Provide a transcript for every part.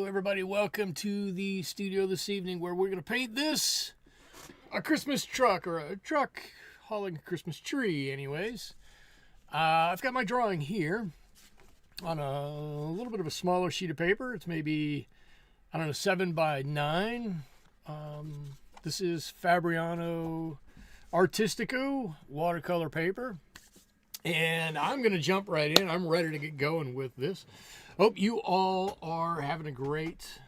Everybody, welcome to the studio this evening where we're going to paint this a Christmas truck, or a truck hauling a Christmas tree anyways. I've got my drawing here on a little bit of a smaller sheet of paper. It's maybe, I don't know, 7 by 9. This is Fabriano Artistico watercolor paper, and I'm going to jump right in. I'm ready to get going with this. Hope you all are having a great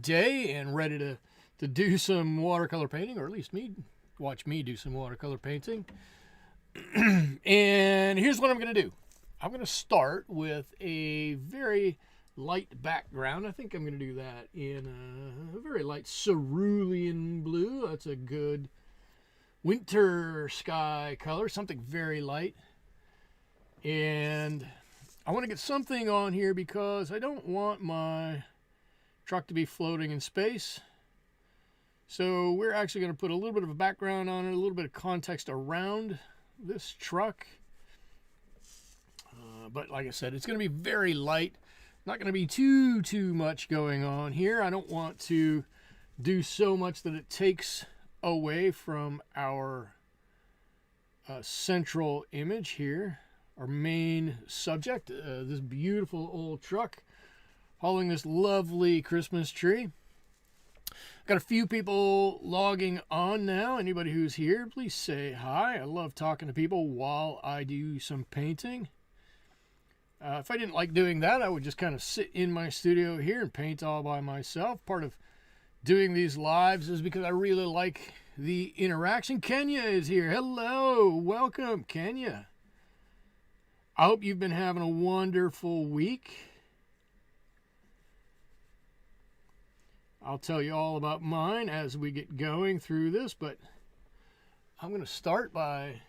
day and ready to do some watercolor painting, or at least watch me do some watercolor painting. And here's what I'm going to do. I'm going to start with a very light background. I think I'm going to do that in a very light cerulean blue. That's a good winter sky color, something very light. And I want to get something on here because I don't want my truck to be floating in space. So we're actually going to put a little bit of a background on it, a little bit of context around this truck. But like I said, it's going to be very light. Not going to be too much going on here. I don't want to do so much that it takes away from our central image here. Our main subject, this beautiful old truck hauling this lovely Christmas tree. Got a few people logging on now. Anybody who's here, please say hi. I love talking to people while I do some painting. If I didn't like doing that, I would just kind of sit in my studio here and paint all by myself. Part of doing these lives is because I really like the interaction. Kenya is here. Hello, welcome, Kenya. I hope you've been having a wonderful week. I'll tell you all about mine as we get going through this, but I'm going to start by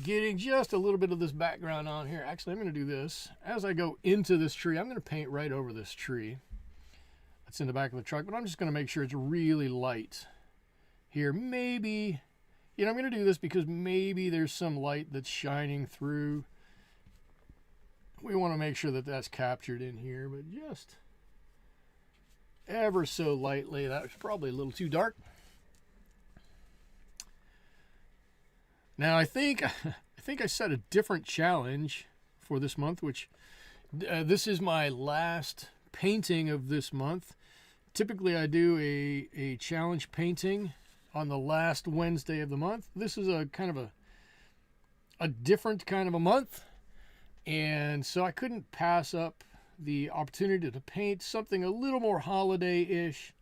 getting just a little bit of this background on here. Actually, I'm going to do this. As I go into this tree, I'm going to paint right over this tree that's in the back of the truck, but I'm just going to make sure it's really light here. Maybe, I'm going to do this because maybe there's some light that's shining through. We want to make sure that that's captured in here, but just ever so lightly. That was probably a little too dark. Now I think I set a different challenge for this month, which this is my last painting of this month. Typically I do a challenge painting on the last Wednesday of the month. This is a kind of a different kind of a month. And so I couldn't pass up the opportunity to paint something a little more holiday-ish.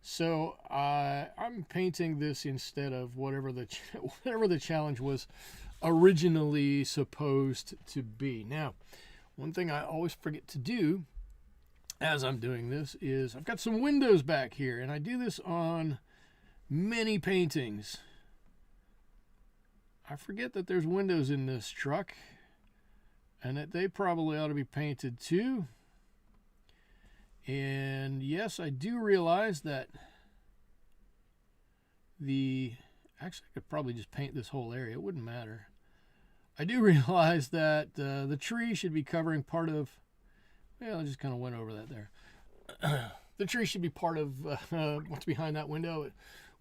So I'm painting this instead of whatever the challenge was originally supposed to be. Now, one thing I always forget to do as I'm doing this is I've got some windows back here, and I do this on many paintings. I forget that there's windows in this truck and that they probably ought to be painted too. And yes, I do realize that actually I could probably just paint this whole area. It wouldn't matter. I do realize that the tree should be covering part of, well, I just kind of went over that there. The tree should be part of what's behind that window.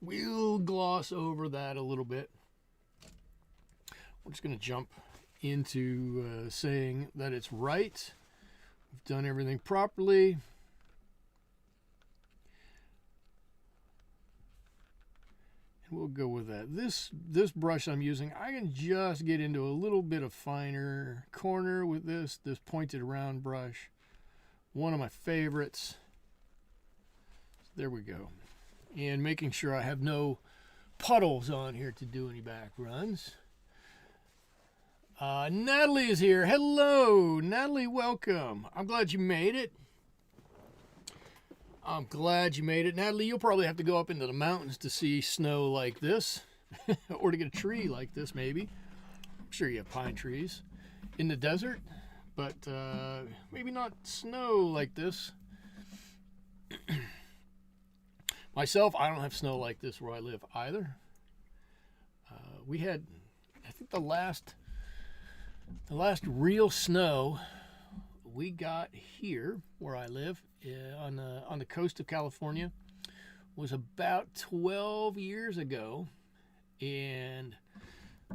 We'll gloss over that a little bit. We're just going to jump into saying that it's right. We've done everything properly. And we'll go with that. This brush I'm using, I can just get into a little bit of finer corner with this pointed round brush. One of my favorites. There we go. And making sure I have no puddles on here to do any back runs. Natalie is here. Hello, Natalie, welcome. I'm glad you made it. Natalie, you'll probably have to go up into the mountains to see snow like this, or to get a tree like this, maybe. I'm sure you have pine trees in the desert, but maybe not snow like this. Myself, I don't have snow like this where I live either. We had, I think the last real snow we got here where I live on the coast of California was about 12 years ago, and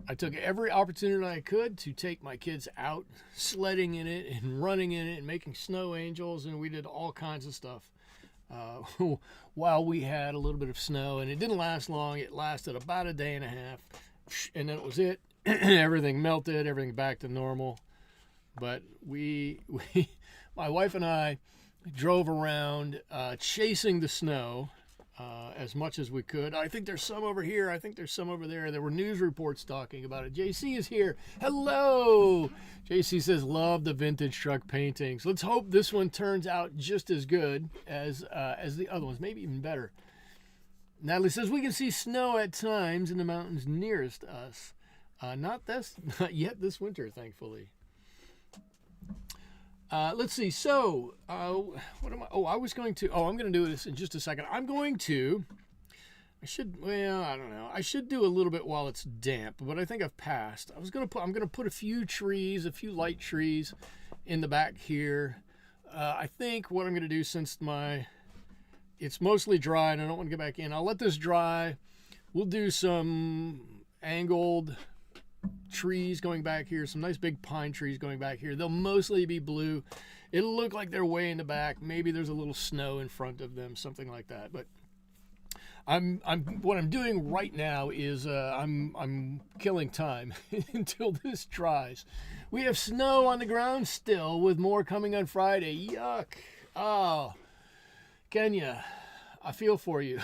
I took every opportunity I could to take my kids out sledding in it and running in it and making snow angels, and we did all kinds of stuff while we had a little bit of snow, and it didn't last long. It lasted about a day and a half, and then it was it. Everything melted, everything back to normal. But we my wife and I drove around chasing the snow as much as we could. I think there's some over here. I think there's some over there. There were news reports talking about it. JC is here. Hello. JC says, love the vintage truck paintings. Let's hope this one turns out just as good as the other ones, maybe even better. Natalie says, we can see snow at times in the mountains nearest us. Not yet this winter, thankfully. Let's see. So, what am I? Oh, I'm going to do this in just a second. I don't know. I should do a little bit while it's damp, but I think I've passed. I'm going to put a few light trees in the back here. I think what I'm going to do, since it's mostly dry and I don't want to get back in, I'll let this dry. We'll do some angled trees going back here, some nice big pine trees going back here. They'll mostly be blue. It'll look like they're way in the back. Maybe there's a little snow in front of them, something like that. But what I'm doing right now is I'm killing time until this dries. We have snow on the ground still, with more coming on Friday. Yuck. Oh, Kenya, I feel for you.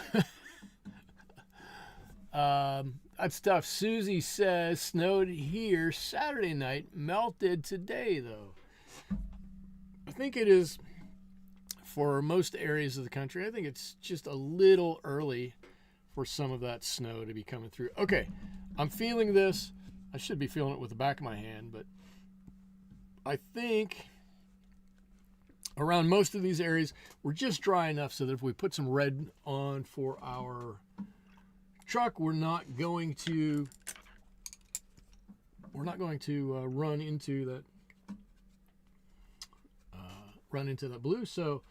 That's tough. Susie says, snowed here Saturday night, melted today, though. I think it is, for most areas of the country, I think it's just a little early for some of that snow to be coming through. Okay, I'm feeling this. I should be feeling it with the back of my hand, but I think around most of these areas, we're just dry enough so that if we put some red on for our truck, we're not going to run into that blue. So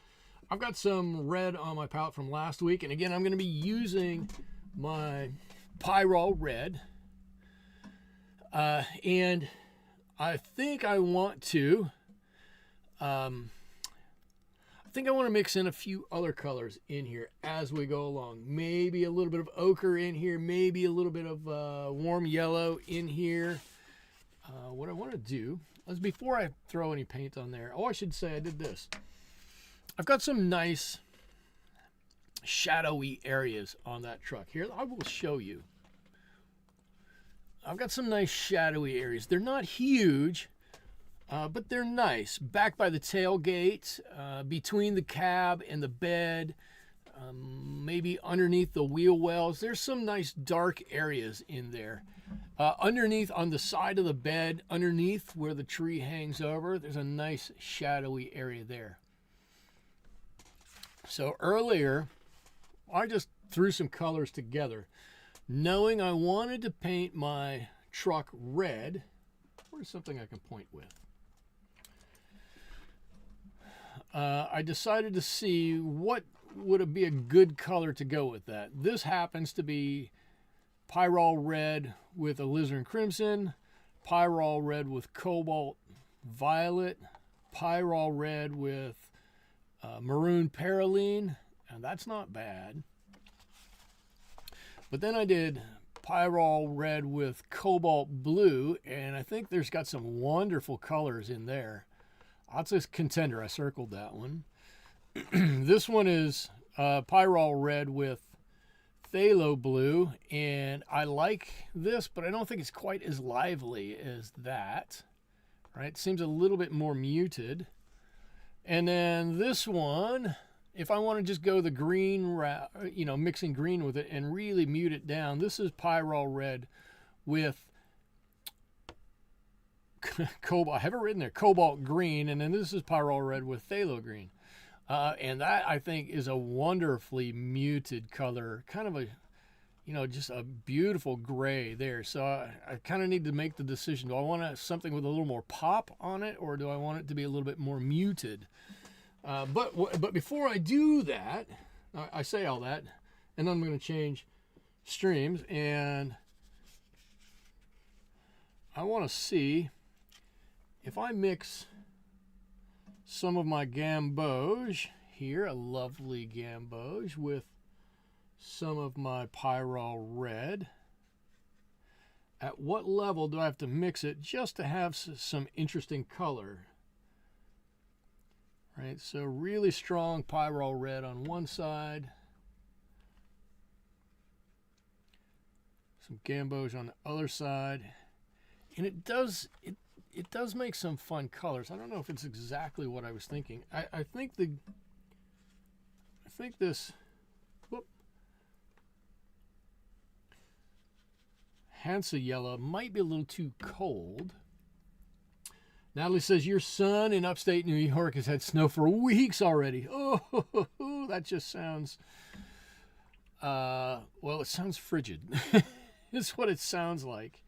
I've got some red on my palette from last week, and again, I'm going to be using my Pyrol red, and I think I want to mix in a few other colors in here as we go along. Maybe a little bit of ochre in here, maybe a little bit of warm yellow in here. what I want to do is, before I throw any paint on there, I should say I did this. I've got some nice shadowy areas on that truck. Here, I will show you. I've got some nice shadowy areas. They're not huge, but they're nice. Back by the tailgate, between the cab and the bed, maybe underneath the wheel wells. There's some nice dark areas in there. Underneath, on the side of the bed, underneath where the tree hangs over, there's a nice shadowy area there. So earlier, I just threw some colors together, knowing I wanted to paint my truck red. Where's something I can point with? I decided to see what would be a good color to go with that. This happens to be pyrrole red with alizarin crimson, pyrrole red with cobalt violet, pyrrole red with maroon perylene, and that's not bad. But then I did pyrrole red with cobalt blue, and I think there's got some wonderful colors in there. That's a contender. I circled that one. This one is pyrrole red with phthalo blue, and I like this, but I don't think it's quite as lively as that. Right? It seems a little bit more muted. And then this one, if I want to just go the green route, mixing green with it and really mute it down, this is pyrrole red with cobalt. I have it written there, cobalt green, and then this is pyrrole red with phthalo green. And that, I think, is a wonderfully muted color, kind of a, just a beautiful gray there. So I kind of need to make the decision. Do I want something with a little more pop on it, or do I want it to be a little bit more muted? But before I do that, I say all that, and then I'm going to change streams, and I want to see if I mix some of my gamboge here, a lovely gamboge, with some of my pyrrole red. At what level do I have to mix it just to have some interesting color? Right, so really strong pyrrole red on one side, some gamboge on the other side, and it does make some fun colors. I don't know if it's exactly what I was thinking. I think this Hansa yellow might be a little too cold. Natalie says, your son in upstate New York has had snow for weeks already. Oh, that just sounds, well, it sounds frigid. It's what it sounds like.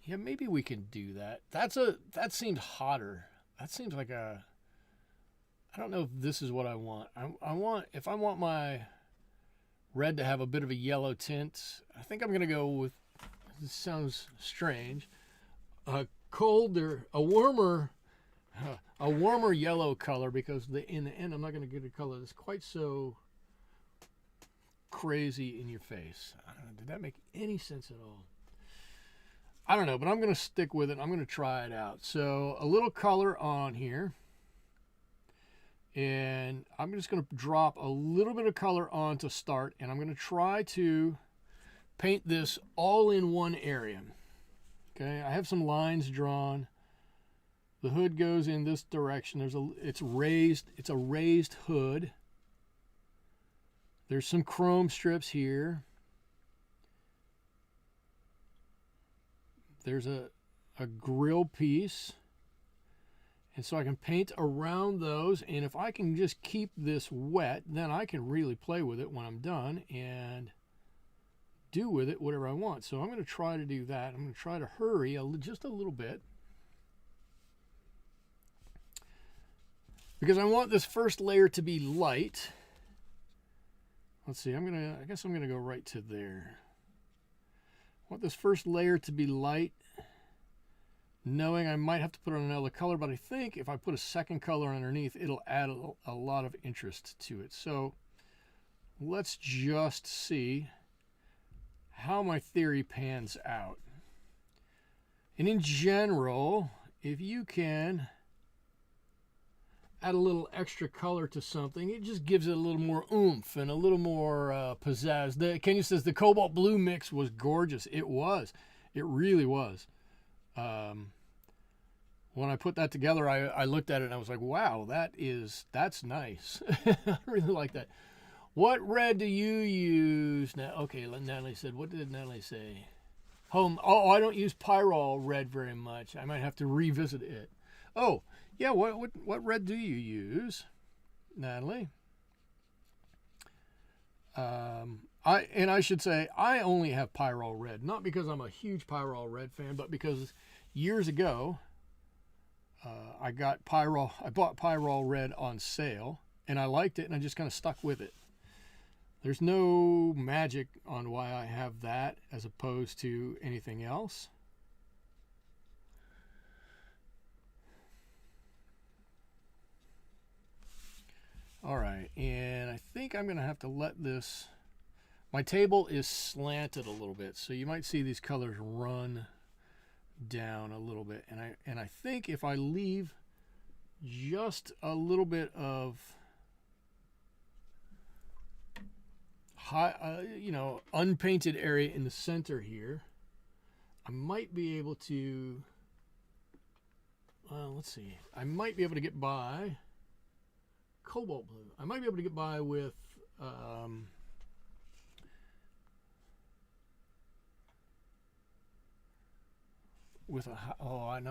Yeah, maybe we can do that. That seemed hotter. That seems like I don't know if this is what I want. If I want my red to have a bit of a yellow tint, I think I'm going to go with, this sounds strange, a warmer yellow color, because in the end I'm not going to get a color that's quite so crazy in your face. I don't know, did that make any sense at all? I don't know, but I'm going to stick with it. I'm going to try it out. So a little color on here, and I'm just going to drop a little bit of color on to start, and I'm going to try to paint this all in one area. Okay, I have some lines drawn. The hood goes in this direction. It's a raised hood. There's some chrome strips here. There's a grill piece. And so I can paint around those, and if I can just keep this wet, then I can really play with it when I'm done and do with it whatever I want. So I'm going to try to do that. I'm going to try to hurry just a little bit, because I want this first layer to be light. Let's see, I guess I'm going to go right to there. I want this first layer to be light, knowing I might have to put on another color, but I think if I put a second color underneath, it'll add a lot of interest to it. So let's just see how my theory pans out. And in general, if you can add a little extra color to something, it just gives it a little more oomph and a little more pizzazz. Kenya says the cobalt blue mix was gorgeous. It was. It really was. When I put that together, I looked at it and I was like, wow, that's nice. I really like that. What red do you use? Now, okay, Natalie said, what did Natalie say? Oh, I don't use Pyrrol red very much. I might have to revisit it. Oh, yeah, what red do you use, Natalie? I should say I only have Pyrrol red, not because I'm a huge Pyrrol red fan, but because years ago I bought Pyrrol red on sale, and I liked it, and I just kind of stuck with it. There's no magic on why I have that as opposed to anything else. All right, and I think I'm going to have to let this... My table is slanted a little bit, so you might see these colors run down a little bit. And I think if I leave just a little bit of unpainted area in the center here, I might be able to, let's see, I might be able to get by cobalt blue. I might be able to get by with I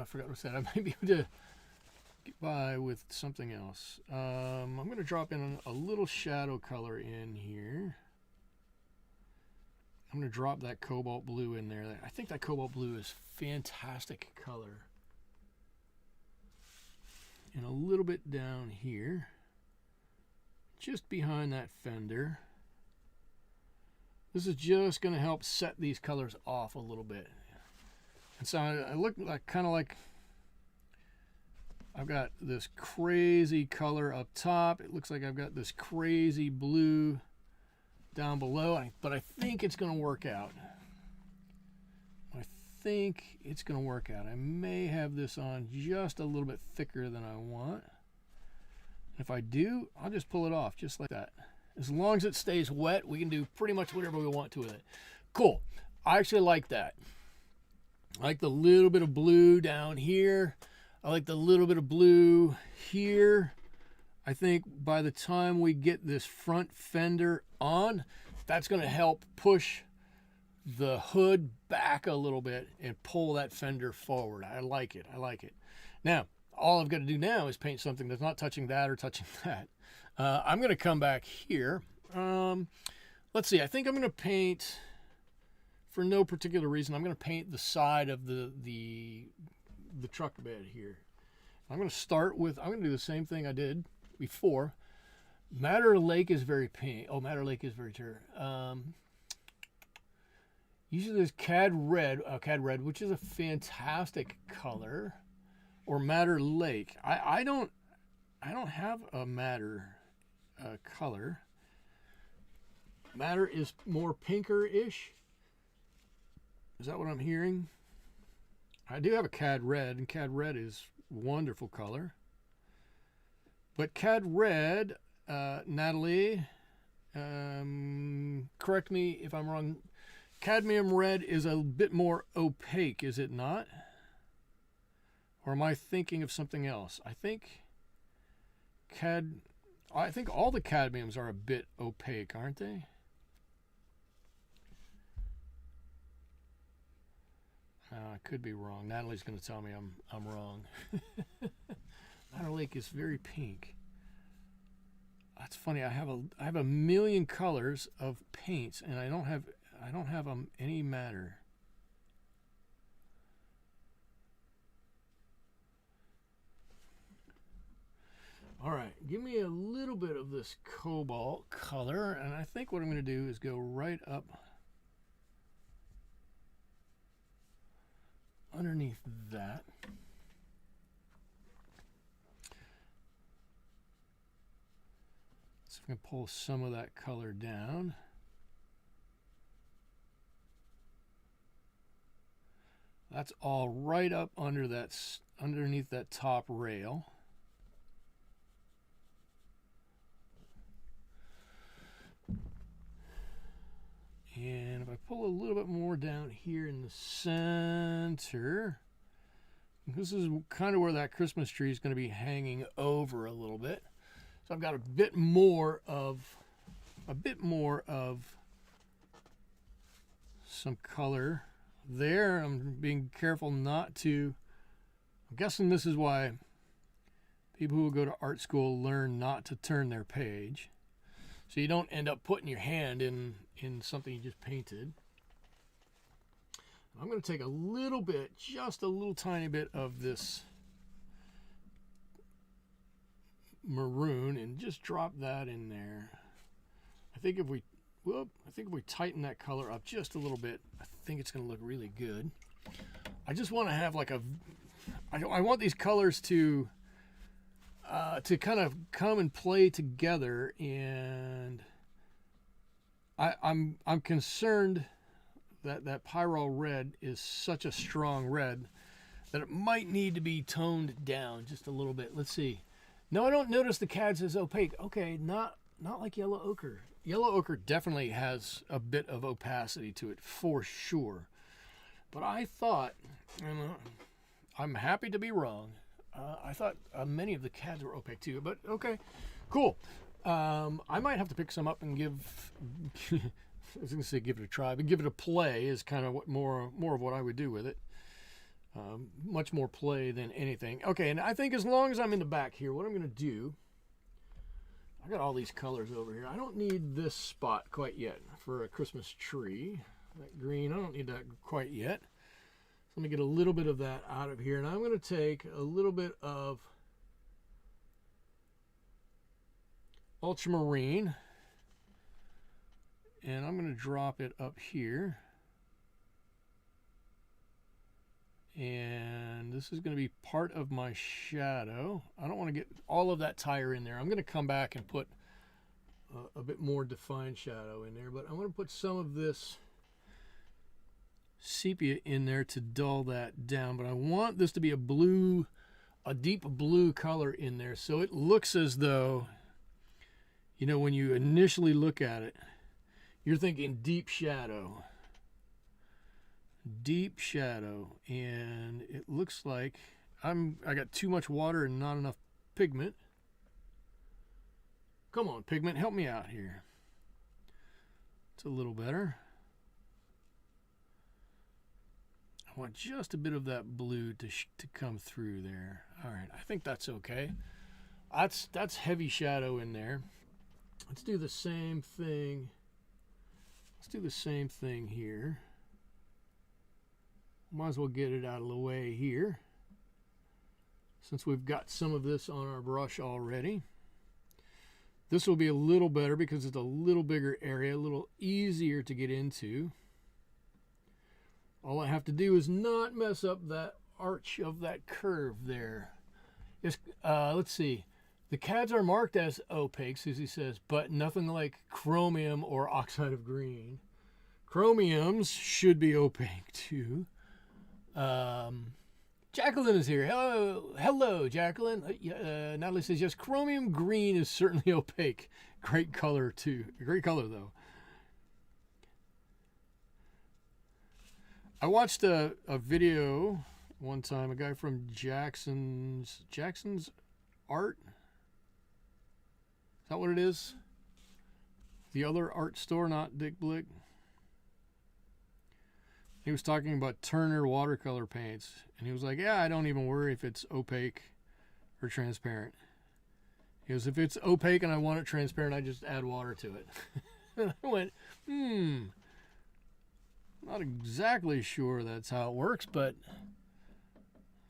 forgot what I said. I might be able to get by with something else. I'm going to drop in a little shadow color in here. I'm going to drop that cobalt blue in there. I think that cobalt blue is fantastic color. And a little bit down here, just behind that fender. This is just going to help set these colors off a little bit. And so I look like kind of like I've got this crazy color up top. It looks like I've got this crazy blue down below, but I think it's going to work out. I think it's going to work out. I may have this on just a little bit thicker than I want. If I do, I'll just pull it off just like that. As long as it stays wet, we can do pretty much whatever we want to with it. Cool. I actually like that. I like the little bit of blue down here. I like the little bit of blue here. I think by the time we get this front fender on, that's going to help push the hood back a little bit and pull that fender forward. I like it. I like it. Now, all I've got to do now is paint something that's not touching that or touching that. I'm going to come back here. Let's see. I think I'm going to paint, for no particular reason, I'm going to paint the side of the truck bed here. I'm going to start with, I'm going to do the same thing I did before. Madder Lake is very pink. Oh, Madder Lake is very usually there's Cad Red, which is a fantastic color, or Madder Lake. I don't have a Madder color. Madder is more pinker-ish. Is that what I'm hearing? I do have a Cad Red, and Cad Red is wonderful color. But Cad Red, Natalie, correct me if I'm wrong, cadmium red is a bit more opaque, is it not? Or am I thinking of something else? I think all the cadmiums are a bit opaque, aren't they? I could be wrong. Natalie's going to tell me I'm wrong. Madder Lake is very pink. That's funny. I have a million colors of paints, and I don't have any Madder. All right, give me a little bit of this cobalt color, and I think what I'm going to do is go right up underneath that. So I'm going to pull some of that color down. That's all right up under underneath that top rail. And if I pull a little bit more down here in the center, this is kind of where that Christmas tree is going to be hanging over a little bit. So I've got a bit more of some color there. I'm being careful not to. I'm guessing this is why people who go to art school learn not to turn their page, so you don't end up putting your hand in something you just painted. I'm going to take a little bit, just a little tiny bit of this maroon and just drop that in there. I think if we tighten that color up just a little bit, I think it's going to look really good. I just want to have like I want these colors to kind of come and play together, and I'm concerned that Pyrrole red is such a strong red that it might need to be toned down just a little bit. Let's see. No, I don't notice the CAD says opaque. Okay, not like yellow ochre. Yellow ochre definitely has a bit of opacity to it for sure. But I thought, and I'm happy to be wrong, I thought many of the CADs were opaque too, but okay, cool. I might have to pick some up and give, I was going to say give it a try, but give it a play is kind of what more of what I would do with it. Much more play than anything. Okay, and I think as long as I'm in the back here, what I'm going to do, I got all these colors over here. I don't need this spot quite yet for a Christmas tree. That green, I don't need that quite yet. So let me get a little bit of that out of here, and I'm going to take a little bit of ultramarine, and I'm going to drop it up here. And this is going to be part of my shadow. I don't want to get all of that tire in there. I'm going to come back and put a bit more defined shadow in there, but I'm going to put some of this sepia in there to dull that down. But I want this to be a deep blue color in there, so it looks as though, you know, when you initially look at it, you're thinking deep shadow, and it looks like I got too much water and not enough pigment. Come on, pigment, help me out here. It's a little better. I want just a bit of that blue to come through there. All right, I think that's okay. That's heavy shadow in there. Let's do the same thing. Let's do the same thing here. Might as well get it out of the way here, since we've got some of this on our brush already. This will be a little better because it's a little bigger area, a little easier to get into. All I have to do is not mess up that arch of that curve there. Let's see. The CADs are marked as opaque, Susie says, but nothing like chromium or oxide of green. Chromiums should be opaque too. Jacqueline is here. Hello, Jacqueline. Natalie says, yes, chromium green is certainly opaque. Great color too. Great color though. I watched a video one time, a guy from Jackson's Art. Is that what it is? The other art store, not Dick Blick. He was talking about Turner watercolor paints, and he was like, yeah, I don't even worry if it's opaque or transparent. He goes, if it's opaque and I want it transparent, I just add water to it. And I went, not exactly sure that's how it works, but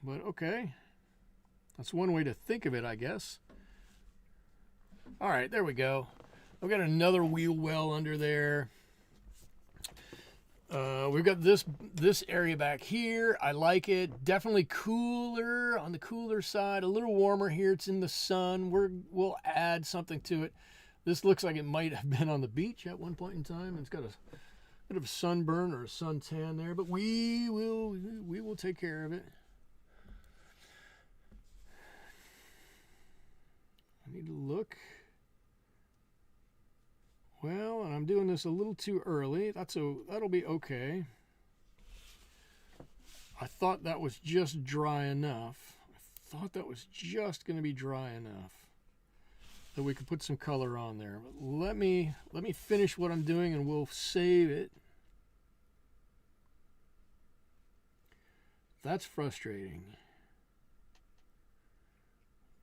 okay. That's one way to think of it, I guess. All right, there we go. I've got another wheel well under there. We've got this area back here. I like it. Definitely cooler, on the cooler side. A little warmer here. It's in the sun. We'll add something to it. This looks like it might have been on the beach at one point in time. It's got a bit of a sunburn or a suntan there, but we will take care of it. I need to look. Well, and I'm doing this a little too early. That'll be okay. I thought that was just dry enough. I thought that was just going to be dry enough that we could put some color on there. But let me finish what I'm doing and we'll save it. That's frustrating.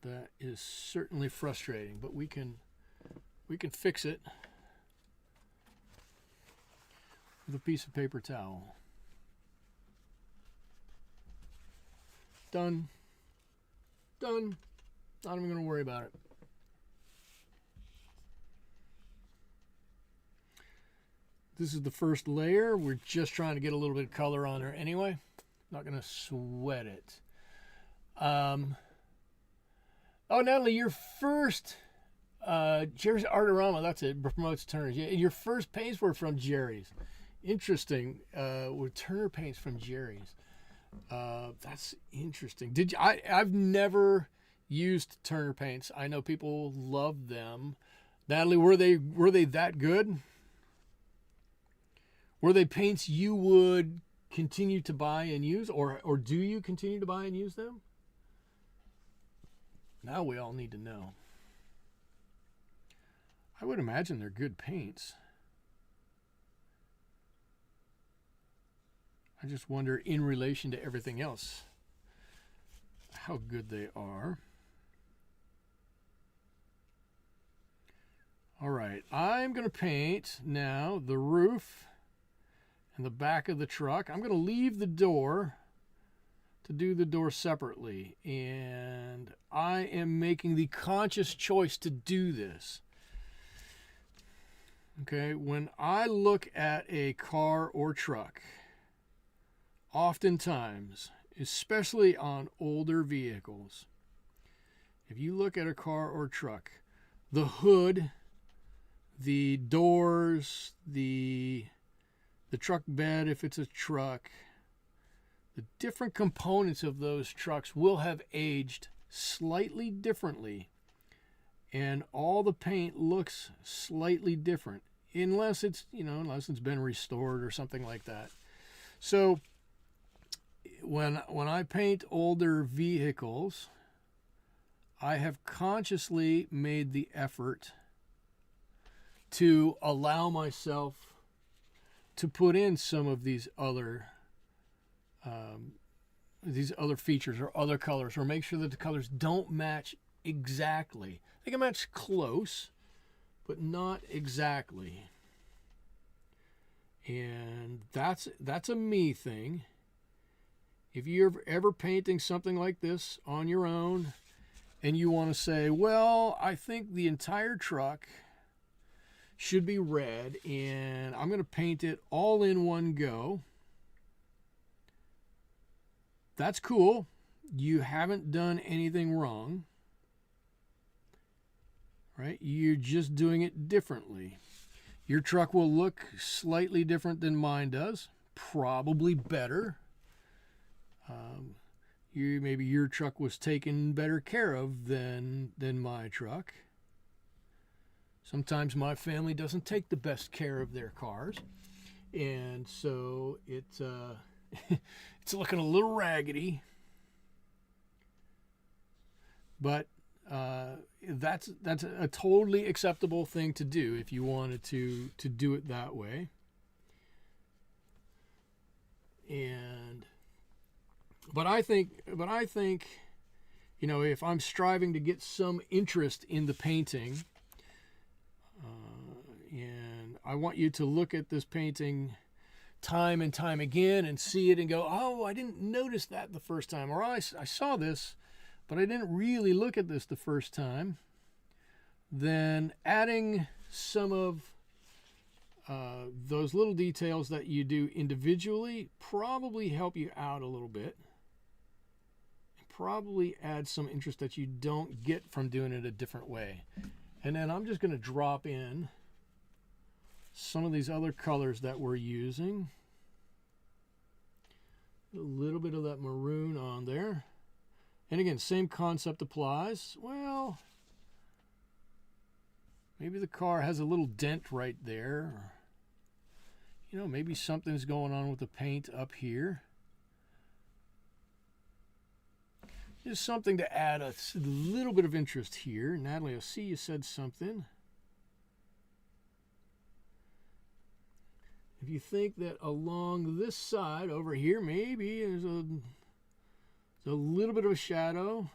That is certainly frustrating, but we can fix it with a piece of paper towel. Done. Done. Not even going to worry about it. This is the first layer. We're just trying to get a little bit of color on there anyway. Not going to sweat it. Oh, Natalie, your first Jerry's Artorama, that's it, promotes Turner's. Yeah, your first paints were from Jerry's. Interesting. With Turner paints from Jerry's. That's interesting. I've never used Turner paints. I know people love them. Natalie, were they that good? Were they paints you would continue to buy and use, or do you continue to buy and use them? Now we all need to know. I would imagine they're good paints. I just wonder, in relation to everything else, how good they are. All right, I'm going to paint now the roof and the back of the truck. I'm going to leave the door to do the door separately, and I am making the conscious choice to do this. Okay, when I look at a car or truck, oftentimes, especially on older vehicles, if you look at a car or truck, the hood, the doors, the truck bed, if it's a truck, the different components of those trucks will have aged slightly differently, and all the paint looks slightly different, unless it's been restored or something like that. So when I paint older vehicles, I have consciously made the effort to allow myself to put in some of these other features or other colors, or make sure that the colors don't match exactly. They can match close, but not exactly. And that's a me thing. If you're ever painting something like this on your own and you want to say, well, I think the entire truck should be red and I'm going to paint it all in one go, that's cool. You haven't done anything wrong, right? You're just doing it differently. Your truck will look slightly different than mine does, probably better. Maybe your truck was taken better care of than my truck. Sometimes my family doesn't take the best care of their cars, and so it's looking a little raggedy. But that's a totally acceptable thing to do if you wanted to do it that way. But I think, if I'm striving to get some interest in the painting, and I want you to look at this painting time and time again and see it and go, oh, I didn't notice that the first time, or I saw this, but I didn't really look at this the first time, then adding some of those little details that you do individually probably help you out a little bit. Probably add some interest that you don't get from doing it a different way. And then I'm just going to drop in some of these other colors that we're using. A little bit of that maroon on there. And again, same concept applies. Well, maybe the car has a little dent right there. You know, maybe something's going on with the paint up here. Just something to add a little bit of interest here. Natalie, I see you said something. If you think that along this side over here, maybe there's a little bit of a shadow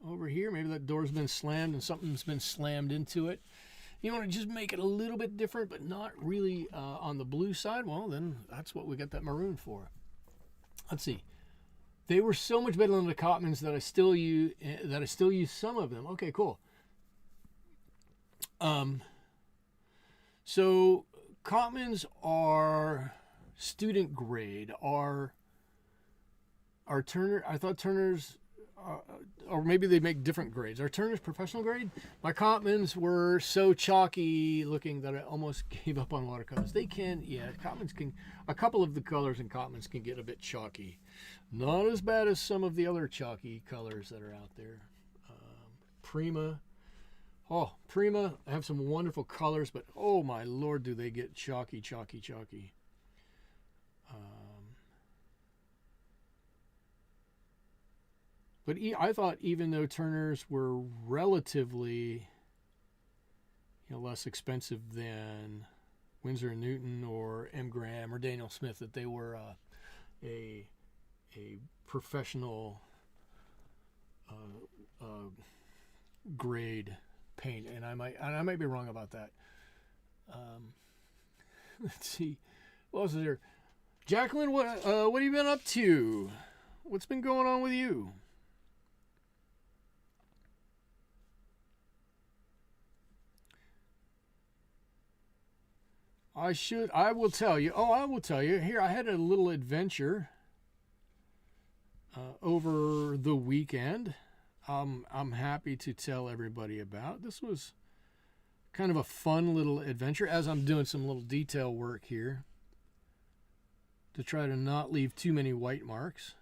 over here. Maybe that door's been slammed and something's been slammed into it. You want to just make it a little bit different, but not really on the blue side. Well, then that's what we got that maroon for. Let's see. They were so much better than the Cotmans that I still use some of them. Okay, cool. So Cotmans are student grade. Are Turner? I thought Turner's, or maybe they make different grades. Are Turner's professional grade? My Cotmans were so chalky looking that I almost gave up on watercolors. They can, yeah, Cotmans can. A couple of the colors in Cotmans can get a bit chalky. Not as bad as some of the other chalky colors that are out there. Prima. Oh, Prima have some wonderful colors, but oh my Lord, do they get chalky. But I thought even though Turners were relatively, less expensive than Winsor & Newton or M. Graham or Daniel Smith, that they were a professional grade paint, and I might be wrong about that. Let's see, what else is there? Jacqueline, what have you been up to? What's been going on with you? I will tell you. Oh, I will tell you. Here, I had a little adventure over the weekend. I'm happy to tell everybody about. This was kind of a fun little adventure as I'm doing some little detail work here to try to not leave too many white marks.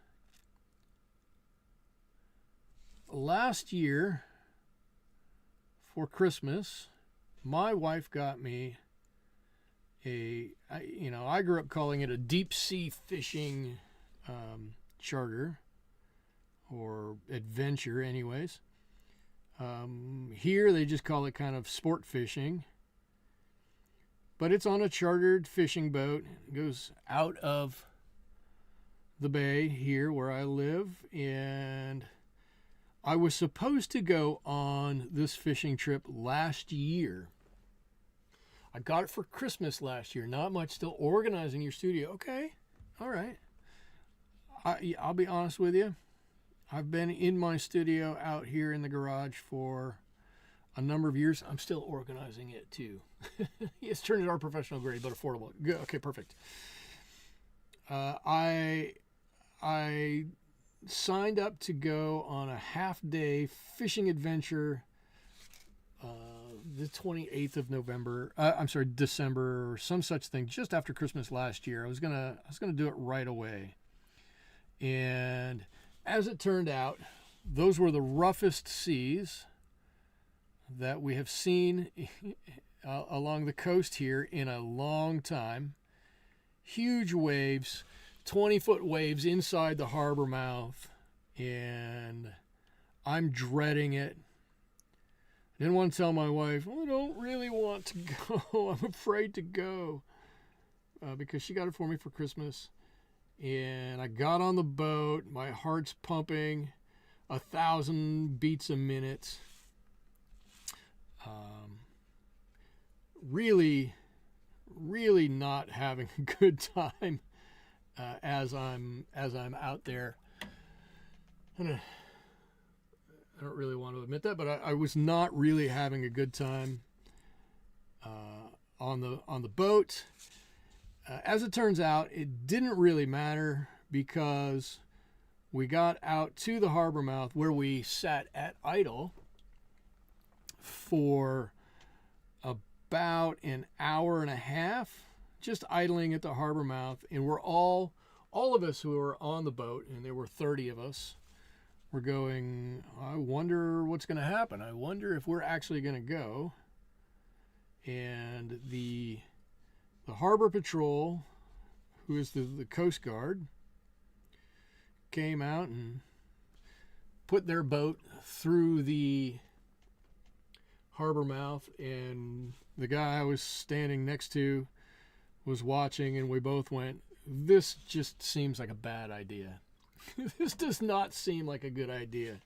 Last year for Christmas, my wife got me I grew up calling it a deep sea fishing charter or adventure anyways. Here they just call it kind of sport fishing, but it's on a chartered fishing boat. It goes out of the bay here where I live, and I was supposed to go on this fishing trip last year. I got it for Christmas last year. Not much, still organizing your studio. Okay, all right. I'll be honest with you. I've been in my studio out here in the garage for a number of years. I'm still organizing it too. It's turned into our professional grade, but affordable. Good. Okay, perfect. I signed up to go on a half-day fishing adventure the 28th of December or some such thing, just after Christmas last year. I was gonna do it right away. And as it turned out, those were the roughest seas that we have seen along the coast here in a long time. Huge waves, 20-foot waves inside the harbor mouth, and I'm dreading it. Didn't want to tell my wife, I don't really want to go. I'm afraid to go because she got it for me for Christmas. And I got on the boat. My heart's pumping 1,000 beats a minute. Really, really not having a good time as I'm out there. I don't really want to admit that, but I was not really having a good time on the boat. As it turns out, it didn't really matter because we got out to the harbor mouth where we sat at idle for about an hour and a half, just idling at the harbor mouth, and we're all all of us who were on the boat, and there were 30 of us, were going, I wonder what's going to happen. I wonder if we're actually going to go. And the Harbor Patrol, who is the Coast Guard, came out and put their boat through the harbor mouth, and the guy I was standing next to was watching, and we both went, this just seems like a bad idea. This does not seem like a good idea.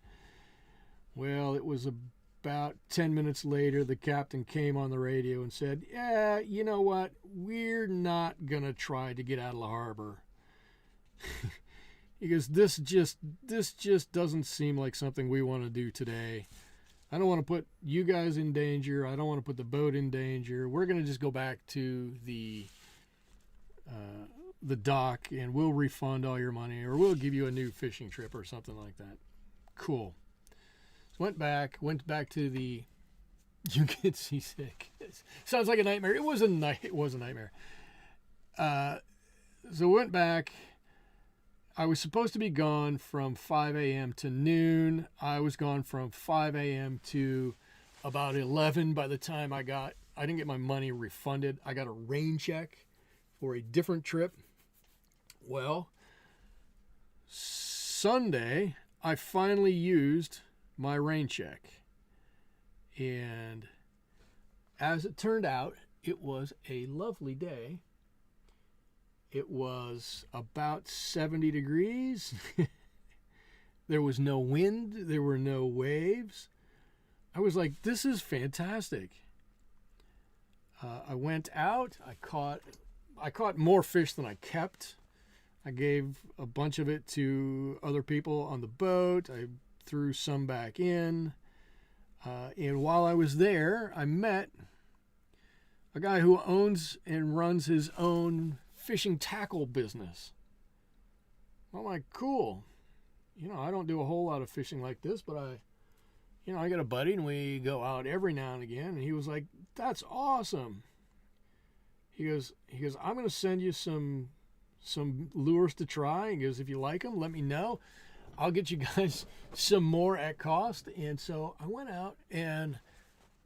Well, it was about 10 minutes later, the captain came on the radio and said, yeah, you know what? We're not going to try to get out of the harbor. He goes, this just doesn't seem like something we want to do today. I don't want to put you guys in danger. I don't want to put the boat in danger. We're going to just go back to the dock, and we'll refund all your money, or we'll give you a new fishing trip or something like that. Cool. So went back to the, you get seasick. Sounds like a nightmare. It was a nightmare. So went back. I was supposed to be gone from 5 a.m. to noon. I was gone from 5 a.m. to about 11 by the time I didn't get my money refunded. I got a rain check for a different trip. Well, Sunday, I finally used my rain check. And as it turned out, it was a lovely day. It was about 70 degrees. There was no wind. There were no waves. I was like, this is fantastic. I went out. I caught more fish than I kept. I gave a bunch of it to other people on the boat. I threw some back in. And while I was there, I met a guy who owns and runs his own fishing tackle business. I'm like, cool. I don't do a whole lot of fishing like this, but I got a buddy and we go out every now and again. And he was like, that's awesome. He goes, I'm going to send you some lures to try. He goes, if you like them, let me know. I'll get you guys some more at cost. And so I went out and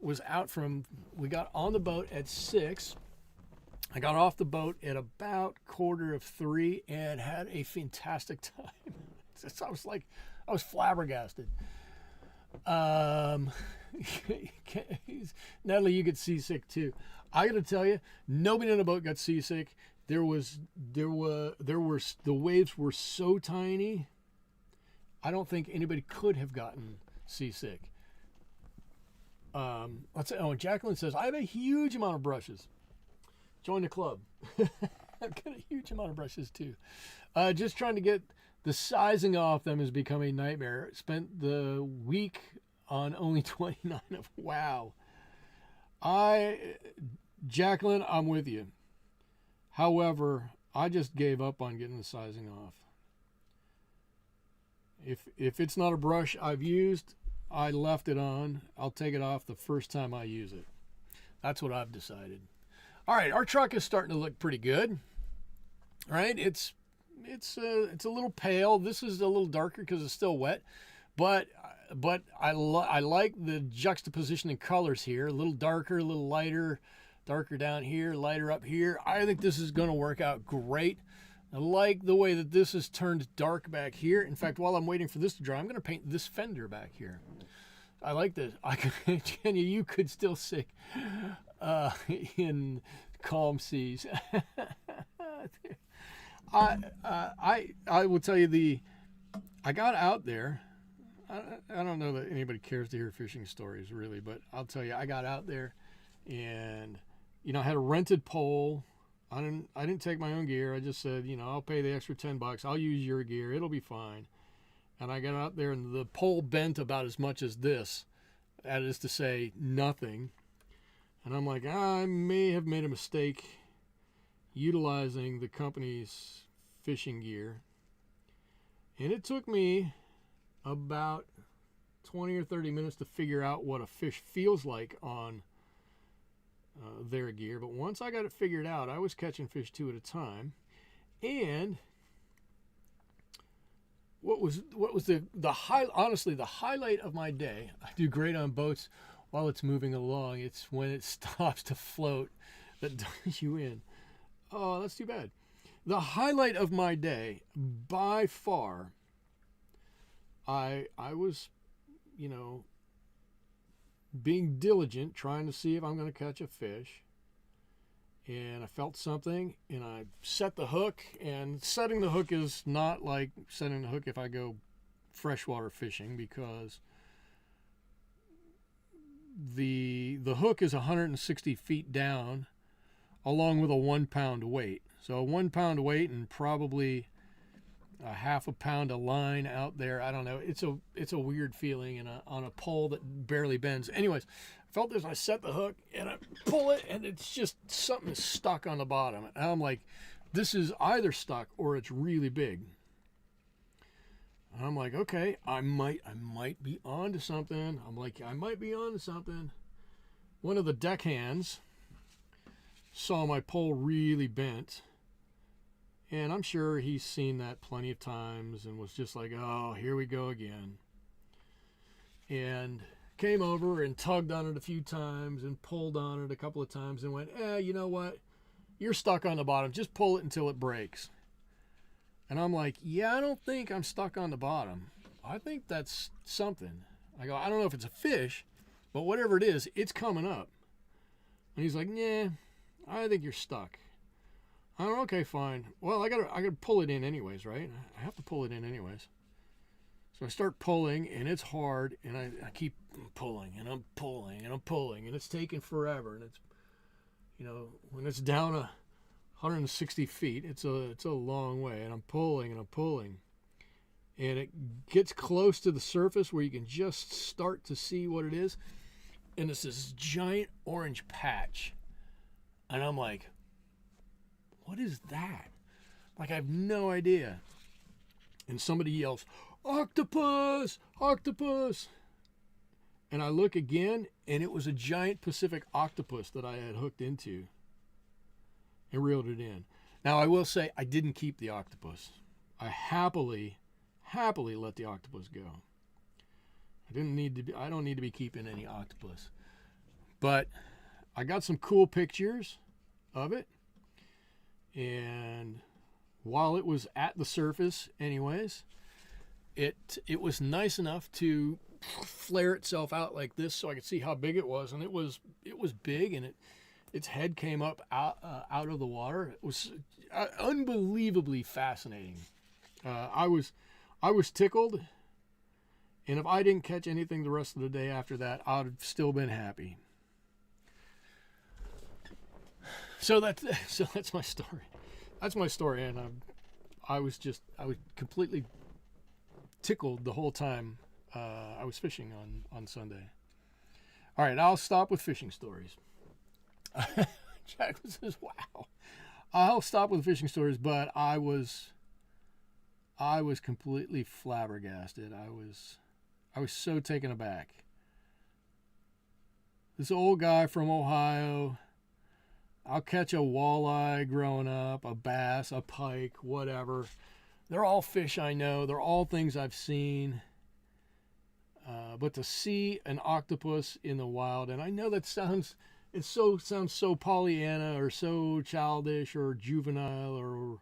we got on the boat at 6. I got off the boat at about 2:45 and had a fantastic time. I was flabbergasted. Natalie, you get seasick too. I got to tell you, nobody on the boat got seasick. The waves were so tiny. I don't think anybody could have gotten seasick. Jacqueline says, I have a huge amount of brushes. Join the club. I've got a huge amount of brushes too. Just trying to get the sizing off them has become a nightmare. Spent the week on only 29 of, wow. Jacqueline, I'm with you. However, I just gave up on getting the sizing off. If it's not a brush I've used, I left it on. I'll take it off the first time I use it. That's what I've decided. All right, our truck is starting to look pretty good. All right, it's a little pale. This is a little darker because it's still wet, but I like the juxtaposition in colors here. A little darker, a little lighter, darker down here, lighter up here. I think this is going to work out great. I like the way that this is turned dark back here. In fact, while I'm waiting for this to dry, I'm going to paint this fender back here. I like this. Jenny, you could still sink in calm seas. I will tell you I got out there. I don't know that anybody cares to hear fishing stories really, but I'll tell you, I got out there and I had a rented pole. I didn't take my own gear. I just said, I'll pay the extra $10. I'll use your gear. It'll be fine. And I got out there and the pole bent about as much as this. That is to say, nothing. And I'm like, I may have made a mistake utilizing the company's fishing gear. And it took me about 20 or 30 minutes to figure out what a fish feels like on their gear. But once I got it figured out, I was catching fish 2 at a time. And what was the high, honestly, the highlight of my day. I do great on boats while it's moving along. It's when it stops to float that does you in. Oh, that's too bad. The highlight of my day, by far, I was, you know, being diligent, trying to see if I'm going to catch a fish. And I felt something, and I set the hook. And setting the hook is not like setting the hook if I go freshwater fishing, because the hook is 160 feet down, along with a 1 pound weight. So a 1 pound weight and probably a half a pound of line out there. I don't know. It's a weird feeling on a pole that barely bends. Anyways, I felt this. And I set the hook and I pull it, and it's just something is stuck on the bottom. And I'm like, this is either stuck or it's really big. And I'm like, okay, I might be onto something. I might be onto something. One of the deckhands saw my pole really bent. And I'm sure he's seen that plenty of times and was just like, oh, here we go again. And came over and tugged on it a few times and pulled on it a couple of times and went, you know what? You're stuck on the bottom. Just pull it until it breaks. And I'm like, yeah, I don't think I'm stuck on the bottom. I think that's something. I go, I don't know if it's a fish, but whatever it is, it's coming up. And he's like, nah, I think you're stuck. I don't know, okay, fine. Well, I gotta pull it in anyways, right? I have to pull it in anyways. So I start pulling, and it's hard, and I keep pulling, and I'm pulling, and I'm pulling, and it's taking forever. And it's, you know, when it's down 160 feet, it's a long way, and I'm pulling, and I'm pulling. And it gets close to the surface where you can just start to see what it is. And it's this giant orange patch. And I'm like, what is that? Like, I have no idea. And somebody yells, octopus, octopus. And I look again, and it was a giant Pacific octopus that I had hooked into and reeled it in. Now, I will say I didn't keep the octopus. I happily let the octopus go. I don't need to be keeping any octopus. But I got some cool pictures of it. And while it was at the surface anyways, it was nice enough to flare itself out like this so I could see how big it was. And it was big, and its head came up out of the water. It was unbelievably fascinating. I was tickled, and if I didn't catch anything the rest of the day after that, I'd have still been happy. So that's my story. That's my story, and I was completely tickled the whole time I was fishing on Sunday. All right, I'll stop with fishing stories. Jack says, "Wow." I'll stop with fishing stories, but I was completely flabbergasted. I was so taken aback. This old guy from Ohio. I'll catch a walleye growing up, a bass, a pike, whatever. They're all fish I know. They're all things I've seen. But to see an octopus in the wild, and I know that sounds so Pollyanna or so childish or juvenile or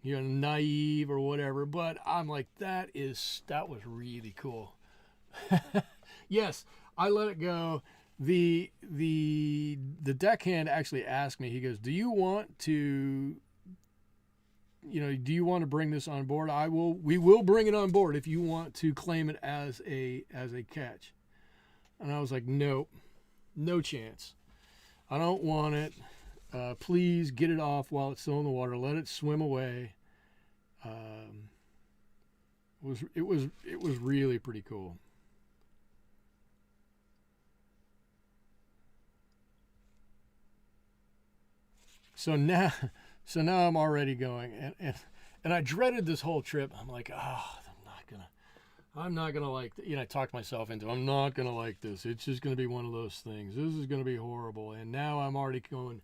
naive or whatever, but I'm like, that was really cool. Yes, I let it go. The deckhand actually asked me, he goes, do you want to bring this on board? We will bring it on board if you want to claim it as a catch. And I was like, nope, no chance. I don't want it. Please get it off while it's still in the water. Let it swim away. It was really pretty cool. So now I'm already going, and I dreaded this whole trip. I'm like, I'm not gonna like, I talked myself into, I'm not gonna like this. It's just gonna be one of those things. This is gonna be horrible. And now I'm already going,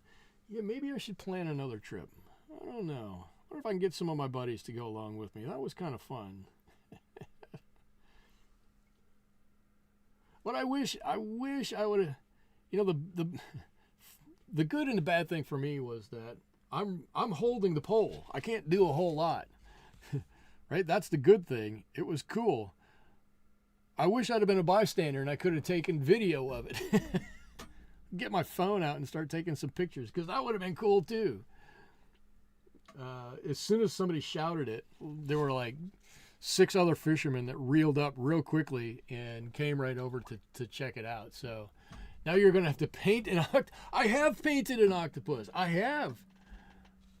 yeah, maybe I should plan another trip. I don't know. What if I can get some of my buddies to go along with me? That was kind of fun. But I wish I would have, the good and the bad thing for me was that I'm holding the pole. I can't do a whole lot. Right? That's the good thing. It was cool. I wish I'd have been a bystander and I could have taken video of it. Get my phone out and start taking some pictures, because that would have been cool too. As soon as somebody shouted it, there were like 6 other fishermen that reeled up real quickly and came right over to check it out. So now you're going to have to paint an octopus. I have painted an octopus. I have.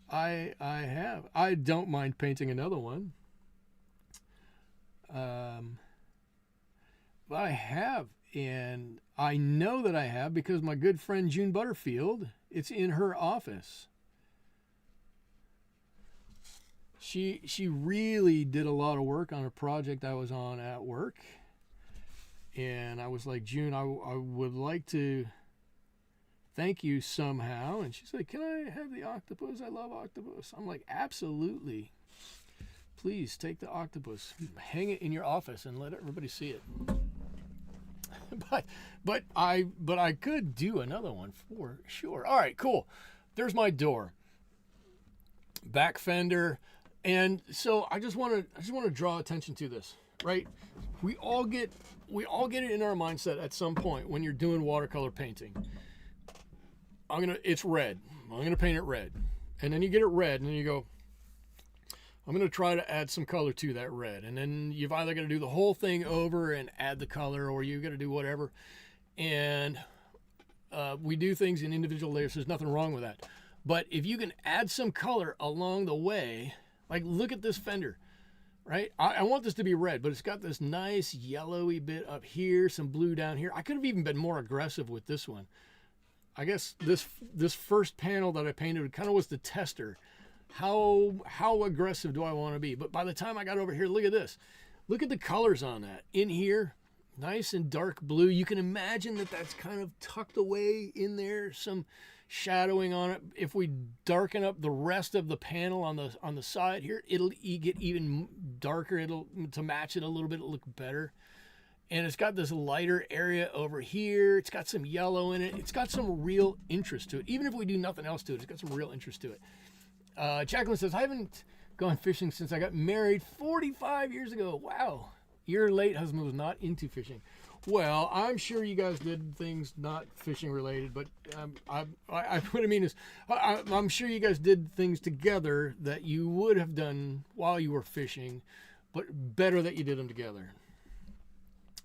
I don't mind painting another one. But I have, and I know that I have because my good friend June Butterfield, it's in her office. She really did a lot of work on a project I was on at work. And I was like, June, I would like to thank you somehow. And she's like, can I have the octopus? I love octopus. I'm like, absolutely. Please take the octopus, hang it in your office and let everybody see it. But I could do another one for sure. All right, cool. There's my door. Back fender. And so I just want to draw attention to this, right? We all get it in our mindset at some point when you're doing watercolor painting. It's red. I'm going to paint it red. And then you get it red and then you go, I'm going to try to add some color to that red. And then you've either got to do the whole thing over and add the color, or you've got to do whatever. And we do things in individual layers. There's nothing wrong with that. But if you can add some color along the way, like look at this fender, right? I want this to be red, but it's got this nice yellowy bit up here, some blue down here. I could have even been more aggressive with this one. I guess this first panel that I painted kind of was the tester. How aggressive do I want to be? But by the time I got over here, look at this. Look at the colors on that. In here, nice and dark blue. You can imagine that that's kind of tucked away in there, some shadowing on it. If we darken up the rest of the panel on the side here, it'll get even darker. To match it a little bit, it'll look better. And it's got this lighter area over here. It's got some yellow in it. It's got some real interest to it. Even if we do nothing else to it, it's got some real interest to it. Jacqueline says, I haven't gone fishing since I got married 45 years ago. Wow. Your late husband was not into fishing. Well, I'm sure you guys did things not fishing related, but what I mean is, I'm sure you guys did things together that you would have done while you were fishing, but better that you did them together.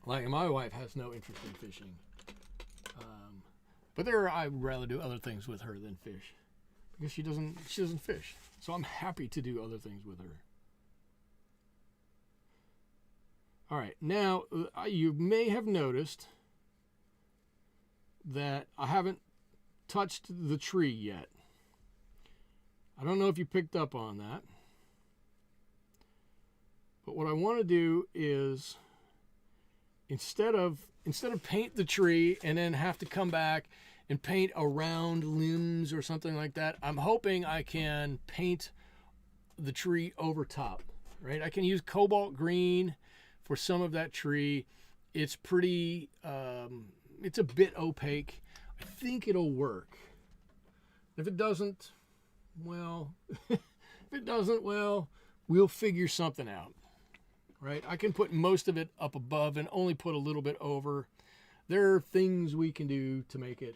Like my wife has no interest in fishing, but I'd rather do other things with her than fish. Because she doesn't fish. So I'm happy to do other things with her. All right, now you may have noticed that I haven't touched the tree yet. I don't know if you picked up on that. But what I want to do is instead of paint the tree and then have to come back and paint around limbs or something like that, I'm hoping I can paint the tree over top, right? I can use cobalt green for some of that tree. It's pretty, it's a bit opaque. I think it'll work. If it doesn't, well, we'll figure something out, right? I can put most of it up above and only put a little bit over. There are things we can do to make it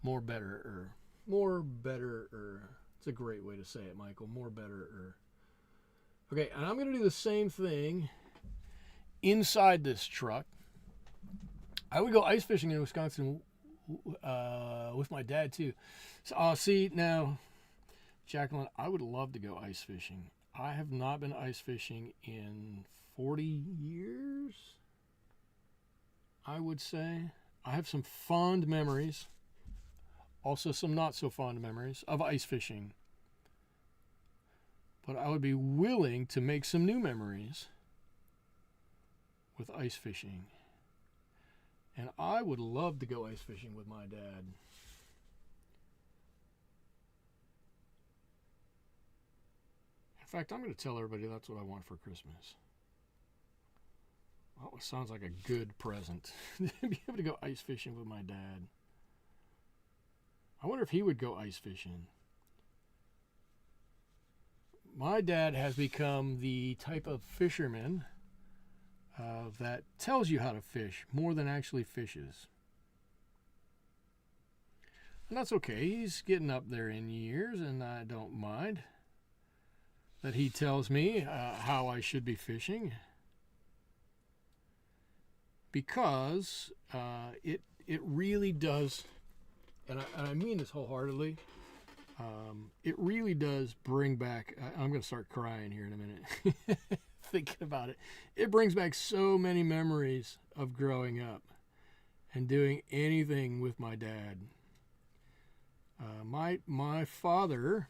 more better. It's a great way to say it, Michael. More better. Okay, and I'm going to do the same thing inside this truck. I would go ice fishing in Wisconsin with my dad too. So see now, Jacqueline, I would love to go ice fishing. I have not been ice fishing in 40 years, I would say. I have some fond memories. Also some not so fond memories of ice fishing. But I would be willing to make some new memories with ice fishing. And I would love to go ice fishing with my dad. In fact, I'm going to tell everybody that's what I want for Christmas. Oh, it sounds like a good present. To be able to go ice fishing with my dad. I wonder if he would go ice fishing. My dad has become the type of fisherman that tells you how to fish more than actually fishes. And that's okay. He's getting up there in years, and I don't mind that he tells me how I should be fishing, because it really does, and I mean this wholeheartedly. It really does bring back. I'm going to start crying here in a minute. Thinking about it, it brings back so many memories of growing up and doing anything with my dad. My father,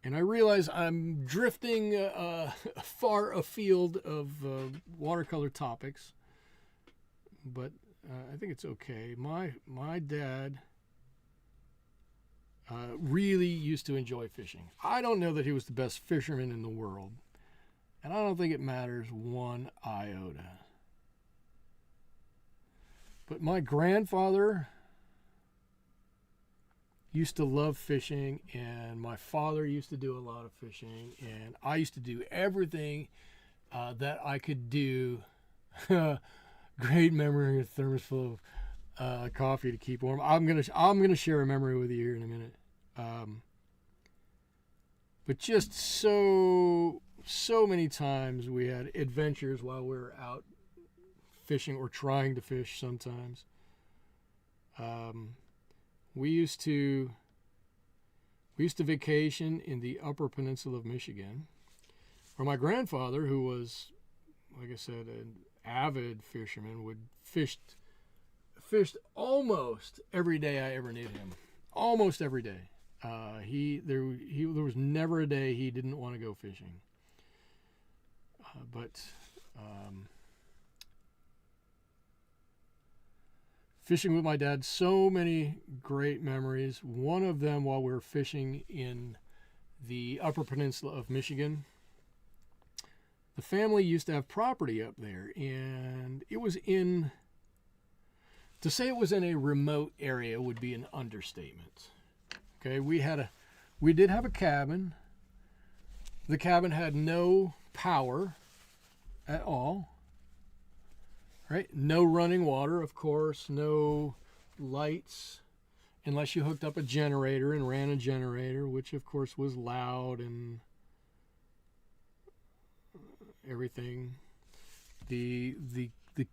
and I realize I'm drifting far afield of watercolor topics, but I think it's okay. My dad really used to enjoy fishing. I don't know that he was the best fisherman in the world, and I don't think it matters one iota. But my grandfather used to love fishing, and my father used to do a lot of fishing, and I used to do everything that I could do. Great memory, a thermos full of coffee to keep warm. I'm gonna share a memory with you here in a minute. But just so many times we had adventures while we were out fishing, or trying to fish sometimes. We used to vacation in the Upper Peninsula of Michigan, where my grandfather, who was, like I said, an avid fisherman, would fished almost every day I ever knew him. Almost every day. There was never a day he didn't want to go fishing. But fishing with my dad, so many great memories. One of them while we were fishing in the Upper Peninsula of Michigan. The family used to have property up there, and it was to say it was in a remote area would be an understatement. Okay, we did have a cabin. The cabin had no power at all. Right? No running water, of course, no lights, unless you hooked up a generator and ran a generator, which of course was loud and everything. The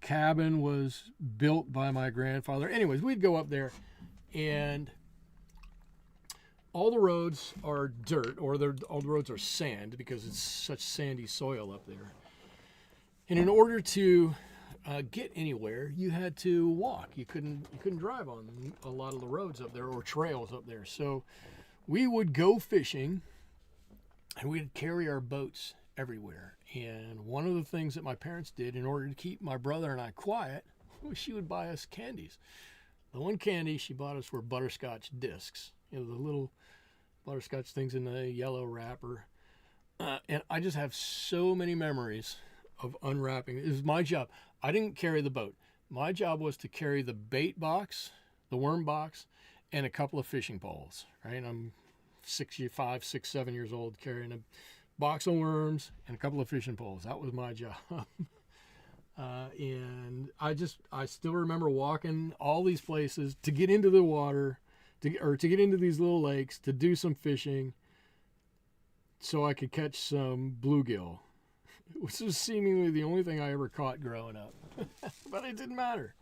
cabin was built by my grandfather. Anyways, we'd go up there, and all the roads are dirt, or all the roads are sand, because it's such sandy soil up there. And in order to get anywhere, you had to walk. You couldn't drive on a lot of the roads up there, or trails up there. So we would go fishing, and we'd carry our boats everywhere. And one of the things that my parents did in order to keep my brother and I quiet was she would buy us candies. The one candy she bought us were butterscotch discs, the little butterscotch things in the yellow wrapper. And I just have so many memories of unwrapping. It was my job. I didn't carry the boat. My job was to carry the bait box, the worm box, and a couple of fishing poles. Right? I'm 5, 6, 7 years old, carrying a box of worms and a couple of fishing poles. That was my job. And I still remember walking all these places to get into the water, to get into these little lakes, to do some fishing so I could catch some bluegill, which was seemingly the only thing I ever caught growing up. But it didn't matter.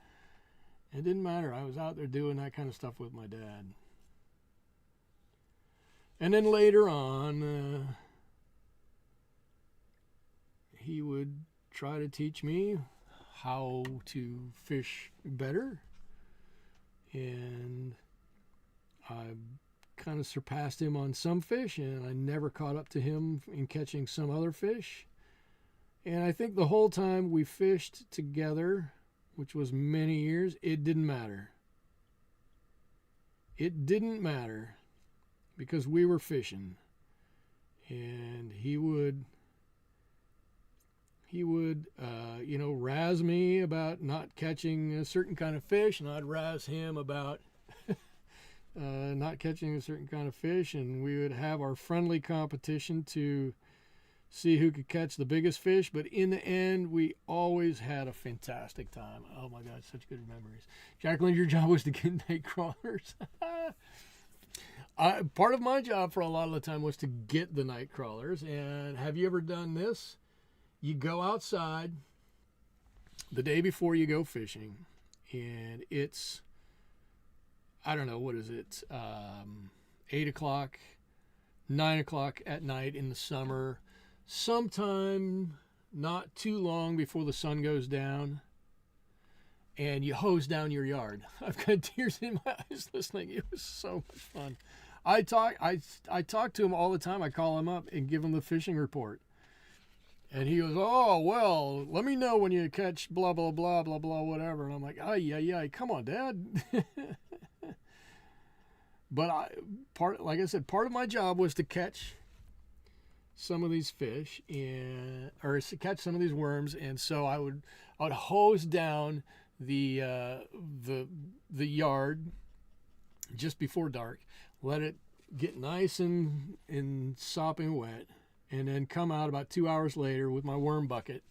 It didn't matter. I was out there doing that kind of stuff with my dad. And then later on, he would try to teach me how to fish better. And I kind of surpassed him on some fish, and I never caught up to him in catching some other fish. And I think the whole time we fished together, which was many years, it didn't matter. It didn't matter, because we were fishing. And he would razz me about not catching a certain kind of fish, and I'd razz him about not catching a certain kind of fish, and we would have our friendly competition to see who could catch the biggest fish. But in the end, we always had a fantastic time. Oh my God, such good memories. Jacqueline, your job was to get night crawlers. Part of my job for a lot of the time was to get the night crawlers. And have you ever done this? You go outside the day before you go fishing, and it's, I don't know, what is it? 8 o'clock, 9 o'clock at night in the summer, sometime not too long before the sun goes down, and you hose down your yard. I've got tears in my eyes listening. It was so much fun. I talk to him all the time. I call him up and give him the fishing report. And he goes, oh, well, let me know when you catch blah, blah, blah, blah, blah, whatever. And I'm like, ay, come on, Dad. But like I said, part of my job was to catch some of these fish or catch some of these worms. And so I would hose down the yard just before dark, let it get nice and sopping wet, and then come out about 2 hours later with my worm bucket,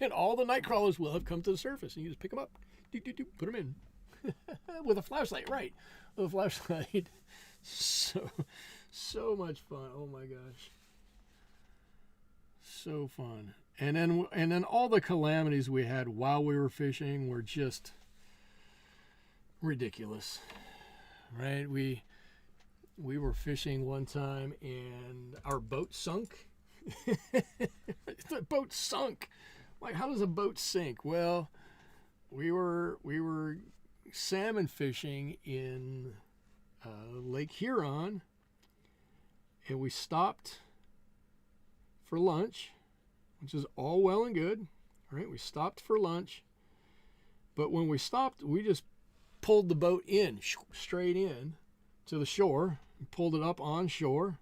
and all the night crawlers will have come to the surface, and you just pick them up, put them in with a flashlight, right? With a flashlight. So much fun. Oh my gosh, so fun. And then all the calamities we had while we were fishing were just ridiculous, right? We were fishing one time and our boat sunk. The boat sunk. Like, how does a boat sink? Well, we were salmon fishing in Lake Huron, and we stopped for lunch, which is all well and good, right? We stopped for lunch, but when we stopped, we just pulled the boat in, straight in to the shore, and pulled it up on shore.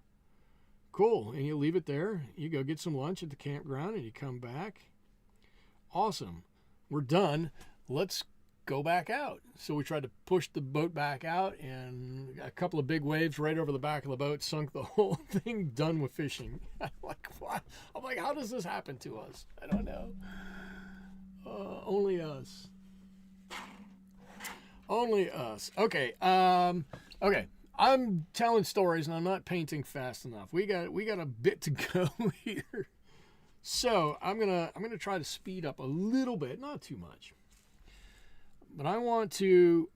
Cool. And you leave it there. You go get some lunch at the campground, and you come back. Awesome. We're done. Let's go back out. So we tried to push the boat back out, and a couple of big waves right over the back of the boat sunk the whole thing. Done with fishing. I'm like, what? I'm like, how does this happen to us? I don't know. Only us. Only us. Okay. Okay. I'm telling stories and I'm not painting fast enough. We got a bit to go here. So I'm gonna try to speed up a little bit, not too much. But I want to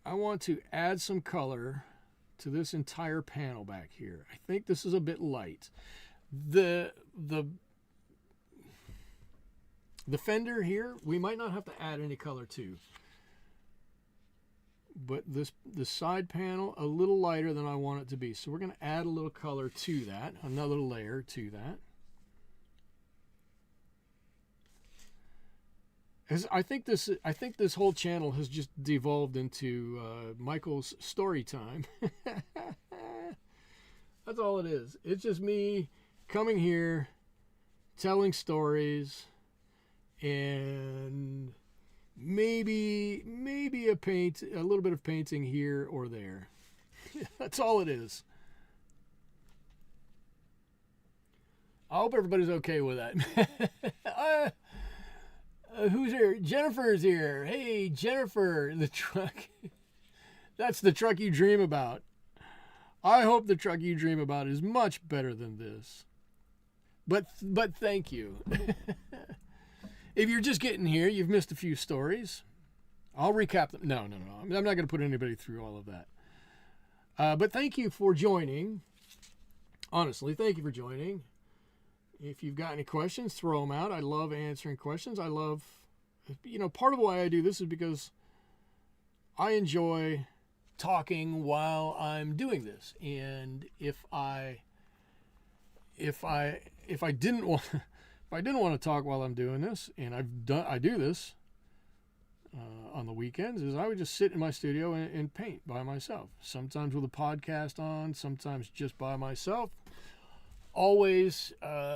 add some color to this entire panel back here. I think this is a bit light. The fender here, we might not have to add any color to. But the side panel, a little lighter than I want it to be. So we're going to add a little color to that, another layer to that. I think this whole channel has just devolved into Michael's story time. That's all it is. It's just me coming here, telling stories, and maybe a little bit of painting here or there. That's all it is. I hope everybody's okay with that. Who's here? Jennifer's here. Hey, Jennifer, the truck. That's the truck you dream about. I hope the truck you dream about is much better than this. But thank you. If you're just getting here, you've missed a few stories. I'll recap them. No. I'm not going to put anybody through all of that. But thank you for joining. Honestly, thank you for joining. If you've got any questions, throw them out. I love answering questions. I love, part of why I do this is because I enjoy talking while I'm doing this. And if I didn't want to talk while I'm doing this, and I do this on the weekends, is I would just sit in my studio and paint by myself. Sometimes with a podcast on, sometimes just by myself. Always,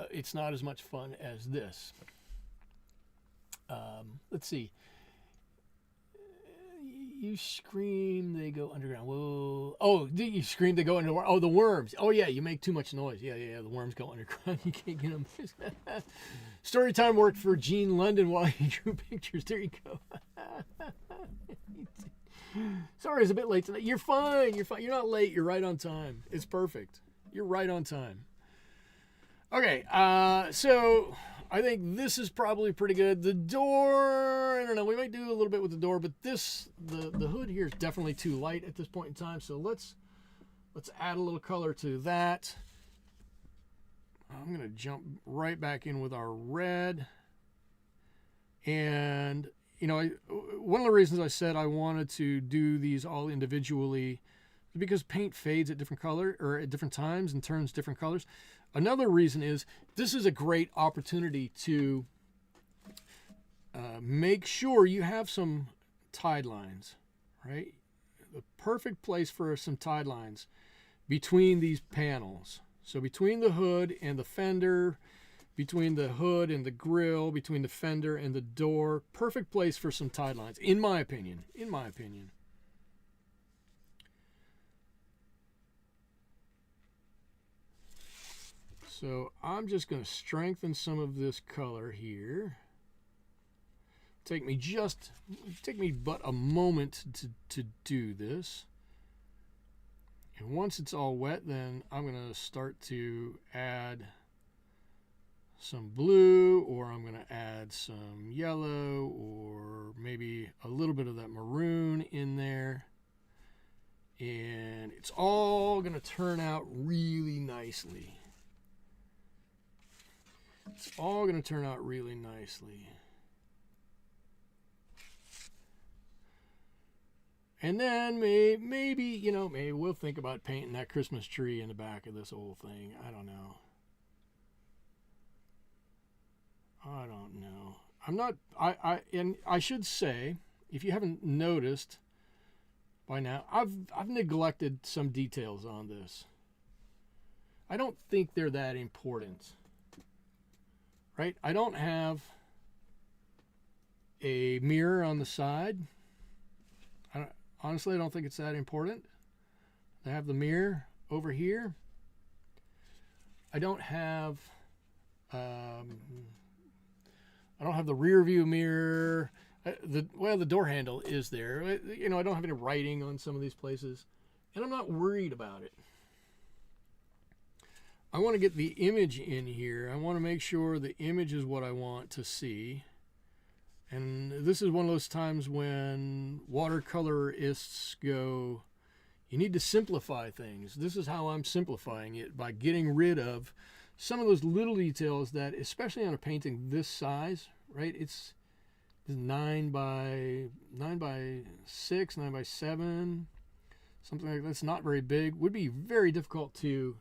it's not as much fun as this. let's see. You scream, they go underground. Whoa. Oh, you scream, they go underground. Oh, the worms. Oh, yeah, you make too much noise. Yeah, the worms go underground. You can't get them. Story time worked for Gene London while he drew pictures. There you go. Sorry, it's a bit late tonight. You're fine. You're fine. You're not late. You're right on time. It's perfect. You're right on time. Okay, so I think this is probably pretty good. The door, I don't know, we might do a little bit with the door, but the hood here is definitely too light at this point in time. So let's add a little color to that. I'm going to jump right back in with our red. And, you know, one of the reasons I said I wanted to do these all individually is because paint fades at different color or at different times and turns different colors. Another reason is this is a great opportunity to make sure you have some tide lines, right? The perfect place for some tide lines between these panels. So between the hood and the fender, between the hood and the grill, between the fender and the door, perfect place for some tide lines, in my opinion. So I'm just going to strengthen some of this color here. Take me but a moment to do this. And once it's all wet, then I'm going to start to add some blue, or I'm going to add some yellow, or maybe a little bit of that maroon in there. And it's all going to turn out really nicely. It's all going to turn out really nicely. And then maybe we'll think about painting that Christmas tree in the back of this whole thing. I don't know. And I should say, if you haven't noticed by now, I've neglected some details on this. I don't think they're that important. Right? I don't have a mirror on the side. Honestly, I don't think it's that important. I have the mirror over here. I don't have the rear view mirror. The door handle is there. You know, I don't have any writing on some of these places, and I'm not worried about it. I want to get the image in here. I want to make sure the image is what I want to see. And this is one of those times when watercolorists go, you need to simplify things. This is how I'm simplifying it, by getting rid of some of those little details that, especially on a painting this size, right? It's 9 by 6, 9 by 7, something like that's not very big. Would be very difficult to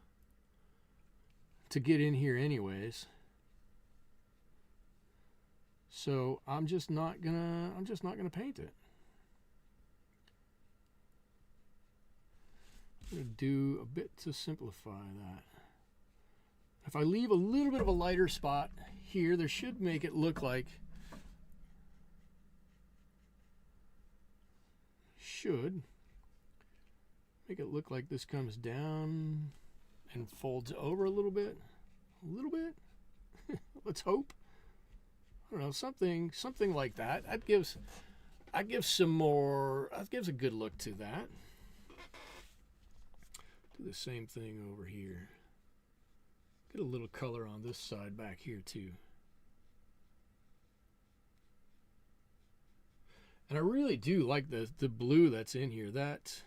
get in here anyways. So I'm just not gonna paint it. I'm gonna do a bit to simplify that. If I leave a little bit of a lighter spot here, there should make it look like this comes down and folds over a little bit. Let's hope. I don't know, something like that. That gives a good look to that. Do the same thing over here. Get a little color on this side back here too. And I really do like the blue that's in here. That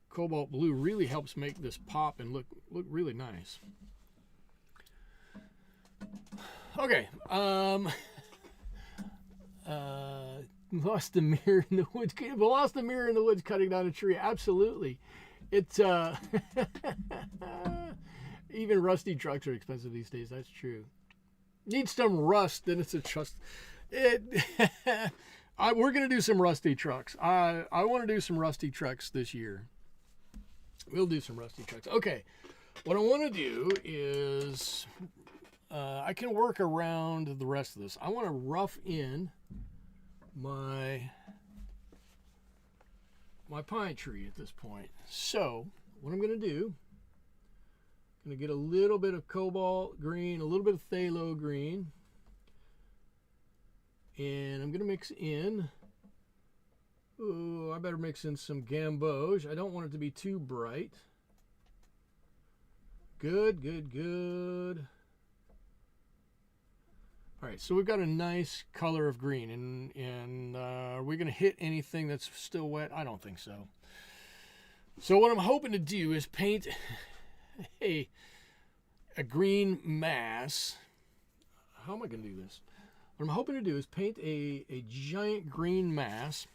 cobalt blue really helps make this pop and look really nice. Okay, lost the mirror in the woods. Lost the mirror in the woods cutting down a tree. Absolutely. It's even rusty trucks are expensive these days. That's true. Need some rust, then it's a trust. We're gonna do some rusty trucks. I want to do some rusty trucks this year. We'll do some rusty trucks. Okay, what I want to do is I can work around the rest of this. I want to rough in my pine tree at this point. So what I'm going to do, I'm going to get a little bit of cobalt green, a little bit of phthalo green, and I'm going to mix in, I better mix in some gamboge. I don't want it to be too bright. Good, good, good. All right, so we've got a nice color of green, and are we going to hit anything that's still wet? I don't think so. So what I'm hoping to do is paint a green mass. How am I going to do this? What I'm hoping to do is paint a giant green mass.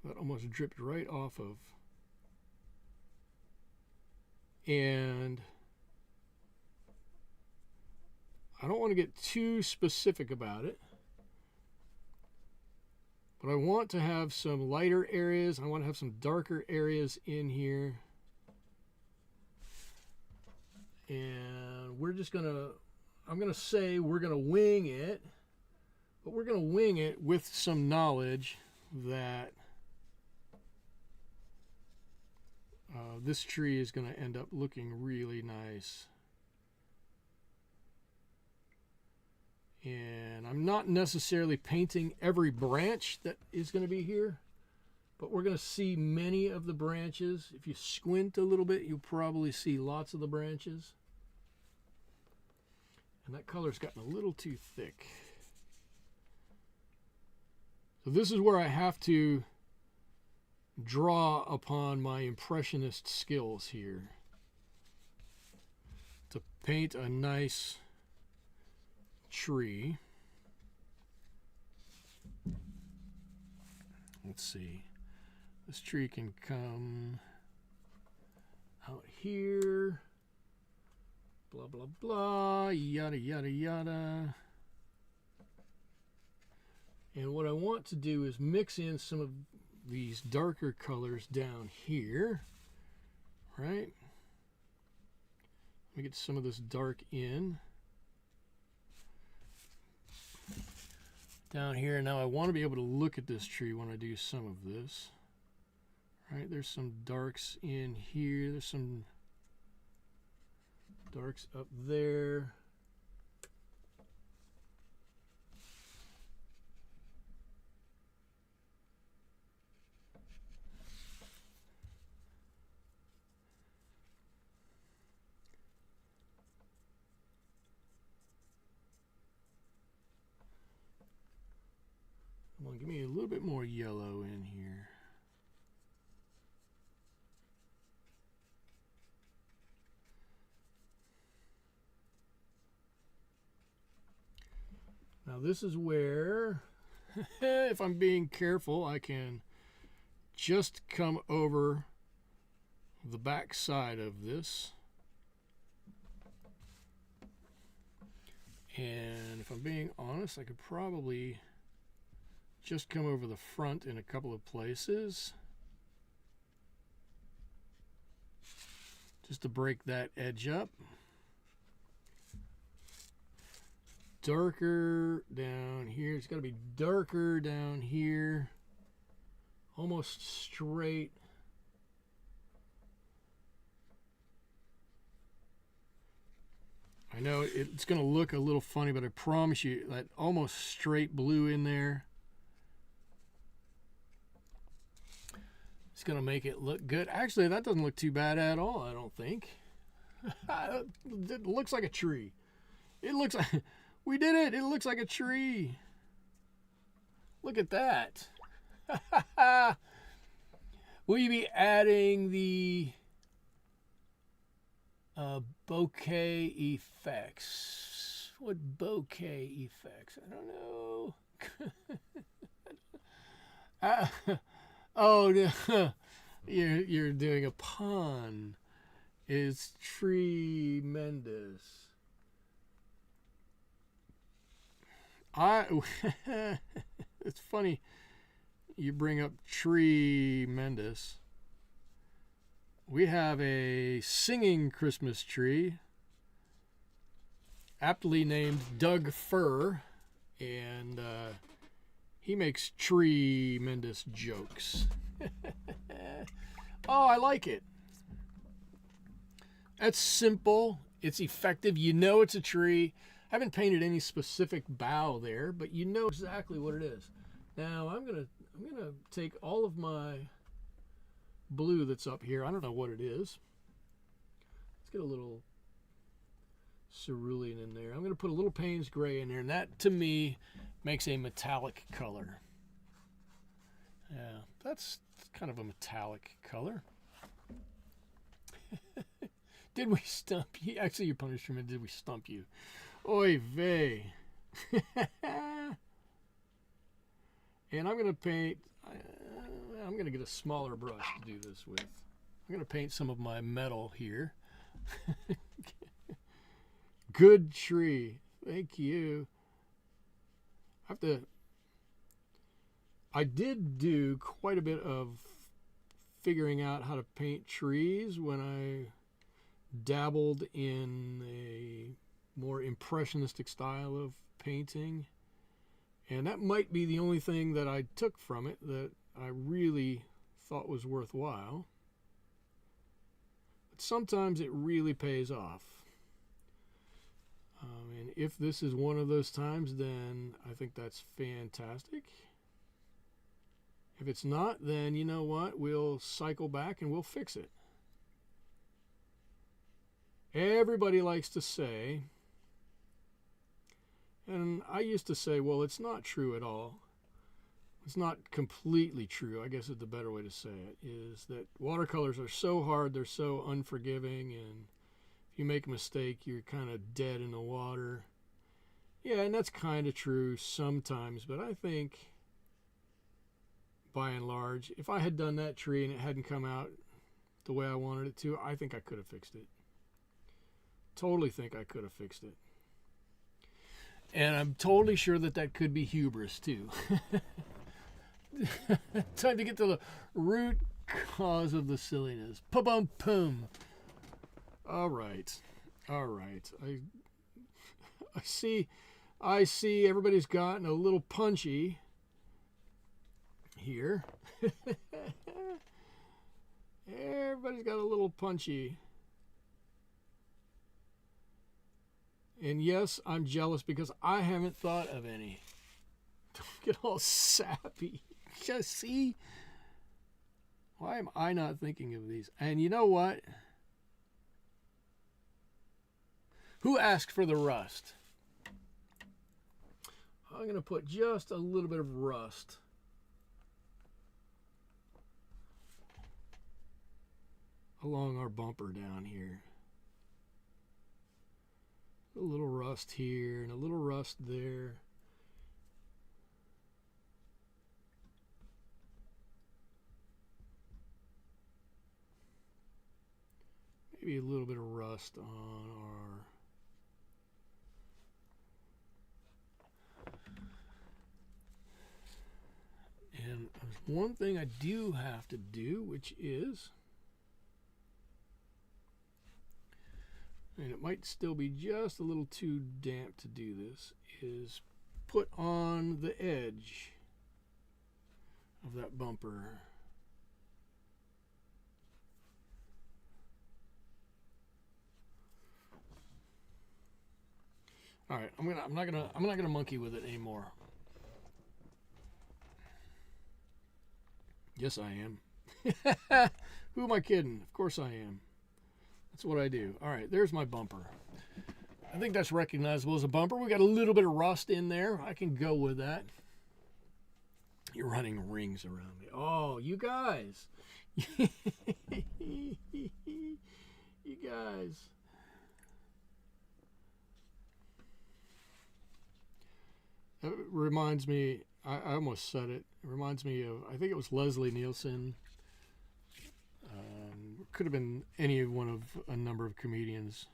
That almost dripped right off of. And I don't want to get too specific about it, but I want to have some lighter areas. I want to have some darker areas in here. And we're just going to, I'm going to say we're going to wing it, but we're going to wing it with some knowledge that this tree is going to end up looking really nice. And I'm not necessarily painting every branch that is going to be here, but we're going to see many of the branches. If you squint a little bit, you'll probably see lots of the branches. And that color's gotten a little too thick. So this is where I have to draw upon my impressionist skills here to paint a nice tree. Let's see. This tree can come out here. Blah, blah, blah. Yada, yada, yada. And what I want to do is mix in some of these darker colors down here. Right? Let me get some of this dark in. Down here. Now I want to be able to look at this tree when I do some of this. Right, there's some darks in here. There's some darks up there. Come on, give me a little bit more yellow in here. Now this is where, if I'm being careful, I can just come over the back side of this. And if I'm being honest, I could probably just come over the front in a couple of places, just to break that edge up. Darker down here. It's got to be darker down here. Almost straight. I know it's going to look a little funny, but I promise you that almost straight blue in there, it's going to make it look good. Actually, that doesn't look too bad at all, I don't think. It looks like a tree. It looks like... We did it! It looks like a tree. Look at that. Will you be adding the bokeh effects? What bokeh effects? I don't know. Oh, no. You're doing a pun. It's tremendous. It's funny you bring up tremendous. We have a singing Christmas tree aptly named Doug Fur, and he makes tremendous jokes. Oh, I like it. That's simple. It's effective. You know it's a tree. I haven't painted any specific bough there, but you know exactly what it is. Now I'm gonna take all of my blue that's up here. I don't know what it is. Let's get a little cerulean in there. I'm gonna put a little Payne's gray in there, and that to me makes a metallic color. Yeah, that's kind of a metallic color. Did we stump you? Actually, your punishment, did we stump you? Oy vey. And I'm going to paint, I'm going to get a smaller brush to do this with. I'm going to paint some of my metal here. Good tree. Thank you. I did do quite a bit of figuring out how to paint trees when I dabbled in a more impressionistic style of painting, and that might be the only thing that I took from it that I really thought was worthwhile. But sometimes it really pays off, and if this is one of those times, then I think that's fantastic. If it's not, then you know what, we'll cycle back and we'll fix it. Everybody likes to say, and I used to say, well, it's not true at all. It's not completely true, I guess is the better way to say it, is that watercolors are so hard, they're so unforgiving, and if you make a mistake, you're kind of dead in the water. Yeah, and that's kind of true sometimes, but I think, by and large, if I had done that tree and it hadn't come out the way I wanted it to, I think I could have fixed it. Totally think I could have fixed it. And I'm totally sure that that could be hubris too. Time to get to the root cause of the silliness. Pum-pum-pum. All right. I see everybody's gotten a little punchy here. Everybody's got a little punchy. And yes, I'm jealous because I haven't thought of any. Don't get all sappy. Just see? Why am I not thinking of these? And you know what? Who asked for the rust? I'm going to put just a little bit of rust along our bumper down here. A little rust here and a little rust there. Maybe a little bit of rust on our and there's one thing I do have to do, which is, and it might still be just a little too damp to do this, is put on the edge of that bumper. All right, I'm not gonna monkey with it anymore. Yes, I am. Who am I kidding? Of course I am. That's what I do. All right, there's my bumper. I think that's recognizable as a bumper. We got a little bit of rust in there. I can go with that. You're running rings around me. Oh, you guys. You guys. It reminds me, I almost said it. It reminds me of, I think it was Leslie Nielsen. Could have been any one of a number of comedians.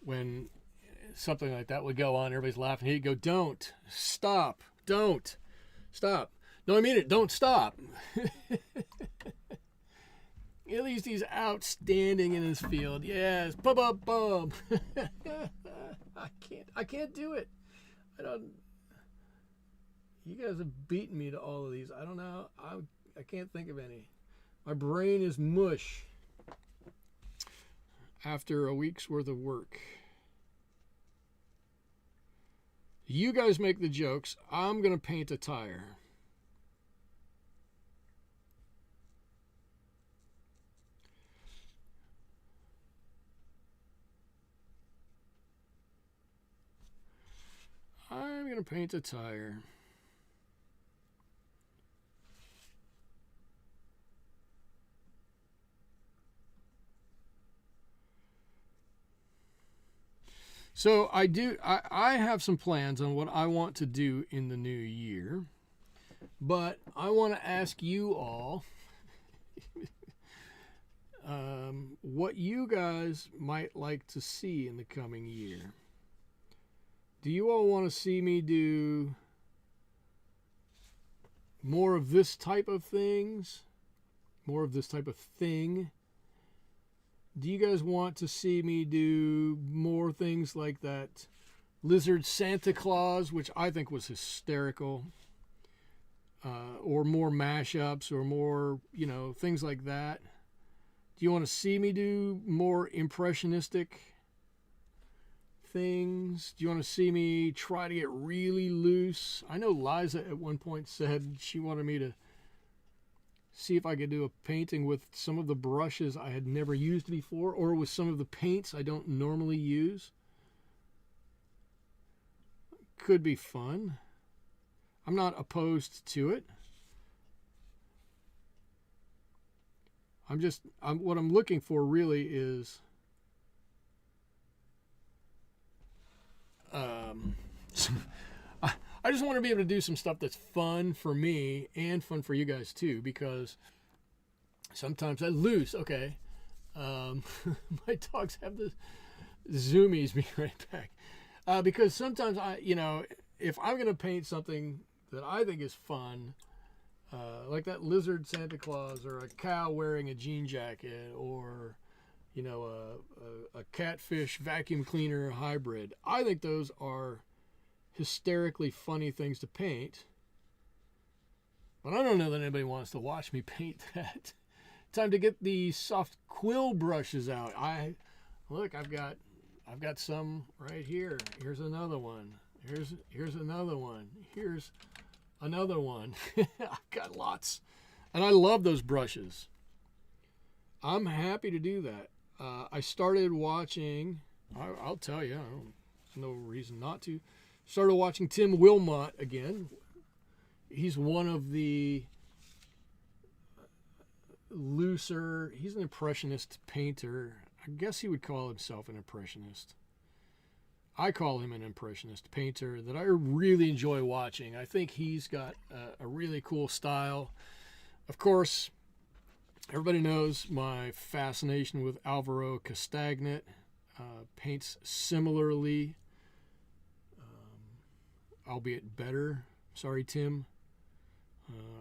When something like that would go on, everybody's laughing. He'd go, don't, stop, don't, stop. No, I mean it, don't stop. At least he's outstanding in his field. Yes, bub. I can't do it. I don't. You guys have beaten me to all of these. I don't know. I can't think of any. My brain is mush after a week's worth of work. You guys make the jokes. I'm going to paint a tire. I'm going to paint a tire. So I have some plans on what I want to do in the new year, but I want to ask you all what you guys might like to see in the coming year. Do you all want to see me do more of this type of things? More of this type of thing? Do you guys want to see me do more things like that Lizard Santa Claus, which I think was hysterical, or more mashups, or more, things like that? Do you want to see me do more impressionistic things? Do you want to see me try to get really loose? I know Liza at one point said she wanted me to see if I could do a painting with some of the brushes I had never used before, or with some of the paints I don't normally use. Could be fun. I'm not opposed to it. What I'm looking for really is I just want to be able to do some stuff that's fun for me and fun for you guys too, because sometimes I lose. Okay. My dogs have the zoomies. Be right back. Because sometimes if I'm going to paint something that I think is fun, like that lizard Santa Claus, or a cow wearing a jean jacket, or, a catfish vacuum cleaner hybrid, I think those are hysterically funny things to paint, but I don't know that anybody wants to watch me paint that. Time to get the soft quill brushes out. I've got some right here. Here's another one. Here's another one. Here's another one. I've got lots, and I love those brushes. I'm happy to do that. I started watching. I'll tell you, no reason not to. Started watching Tim Wilmot again. He's one of the looser, he's an impressionist painter. I guess he would call himself an impressionist. I call him an impressionist painter that I really enjoy watching. I think he's got a really cool style. Of course, everybody knows my fascination with Alvaro Castagnet. Paints similarly, albeit better. Sorry, Tim.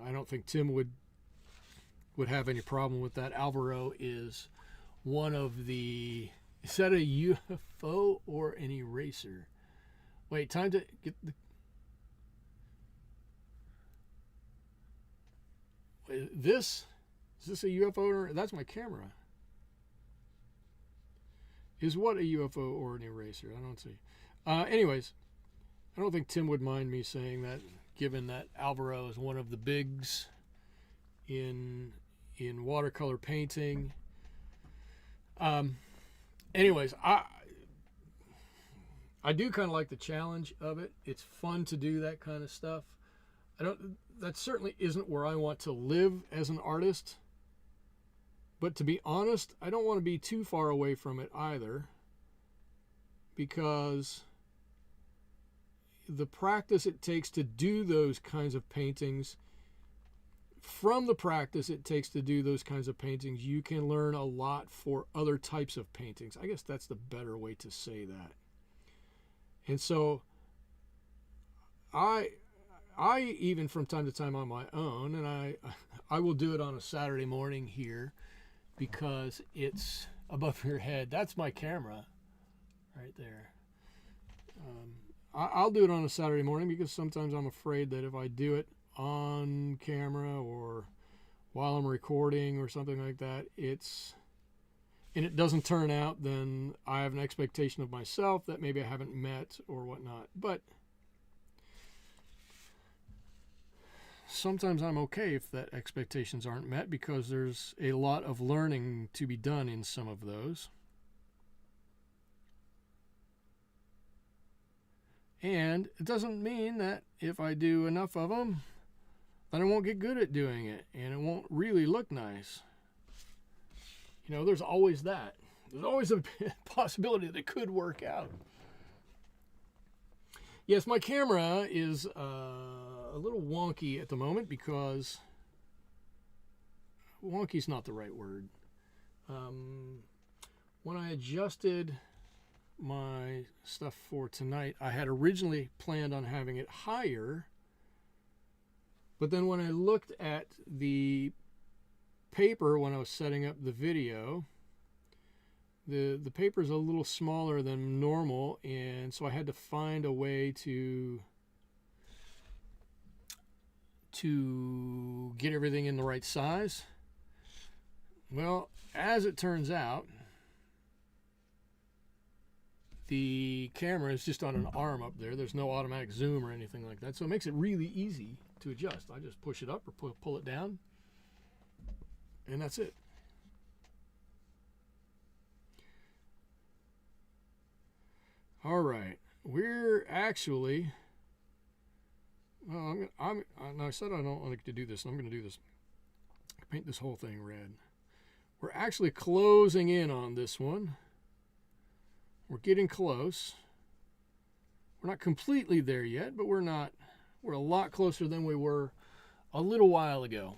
I don't think Tim would have any problem with that. Alvaro is one of the... Is that a UFO or an eraser? Wait, time to get the... Is this a UFO or... That's my camera. Is what a UFO or an eraser? I don't see. Anyways, I don't think Tim would mind me saying that, given that Alvaro is one of the bigs in watercolor painting. Anyways, I do kind of like the challenge of it. It's fun to do that kind of stuff. That certainly isn't where I want to live as an artist. But to be honest, I don't want to be too far away from it either, because the practice it takes to do those kinds of paintings, from the practice it takes to do those kinds of paintings, you can learn a lot for other types of paintings. I guess that's the better way to say that. And so I even from time to time on my own, and I will do it on a Saturday morning here because it's above your head. That's my camera right there. I'll do it on a Saturday morning because sometimes I'm afraid that if I do it on camera or while I'm recording or something like that, and it doesn't turn out, then I have an expectation of myself that maybe I haven't met or whatnot. But sometimes I'm okay if that expectations aren't met because there's a lot of learning to be done in some of those. And it doesn't mean that if I do enough of them, that I won't get good at doing it and it won't really look nice. You know, there's always that. There's always a possibility that it could work out. Yes, my camera is a little wonky at the moment because wonky's not the right word. When I adjusted my stuff for tonight, I had originally planned on having it higher, but then when I looked at the paper when I was setting up the video, the paper is a little smaller than normal, and so I had to find a way to get everything in the right size. Well, as it turns out, the camera is just on an arm up there. There's no automatic zoom or anything like that, so it makes it really easy to adjust. I just push it up or pull it down, and that's it. All right, we're actually, well, I said I don't like to do this, and I'm going to do this. Paint this whole thing red. We're actually closing in on this one. We're getting close. We're not completely there yet, but we're a lot closer than we were a little while ago.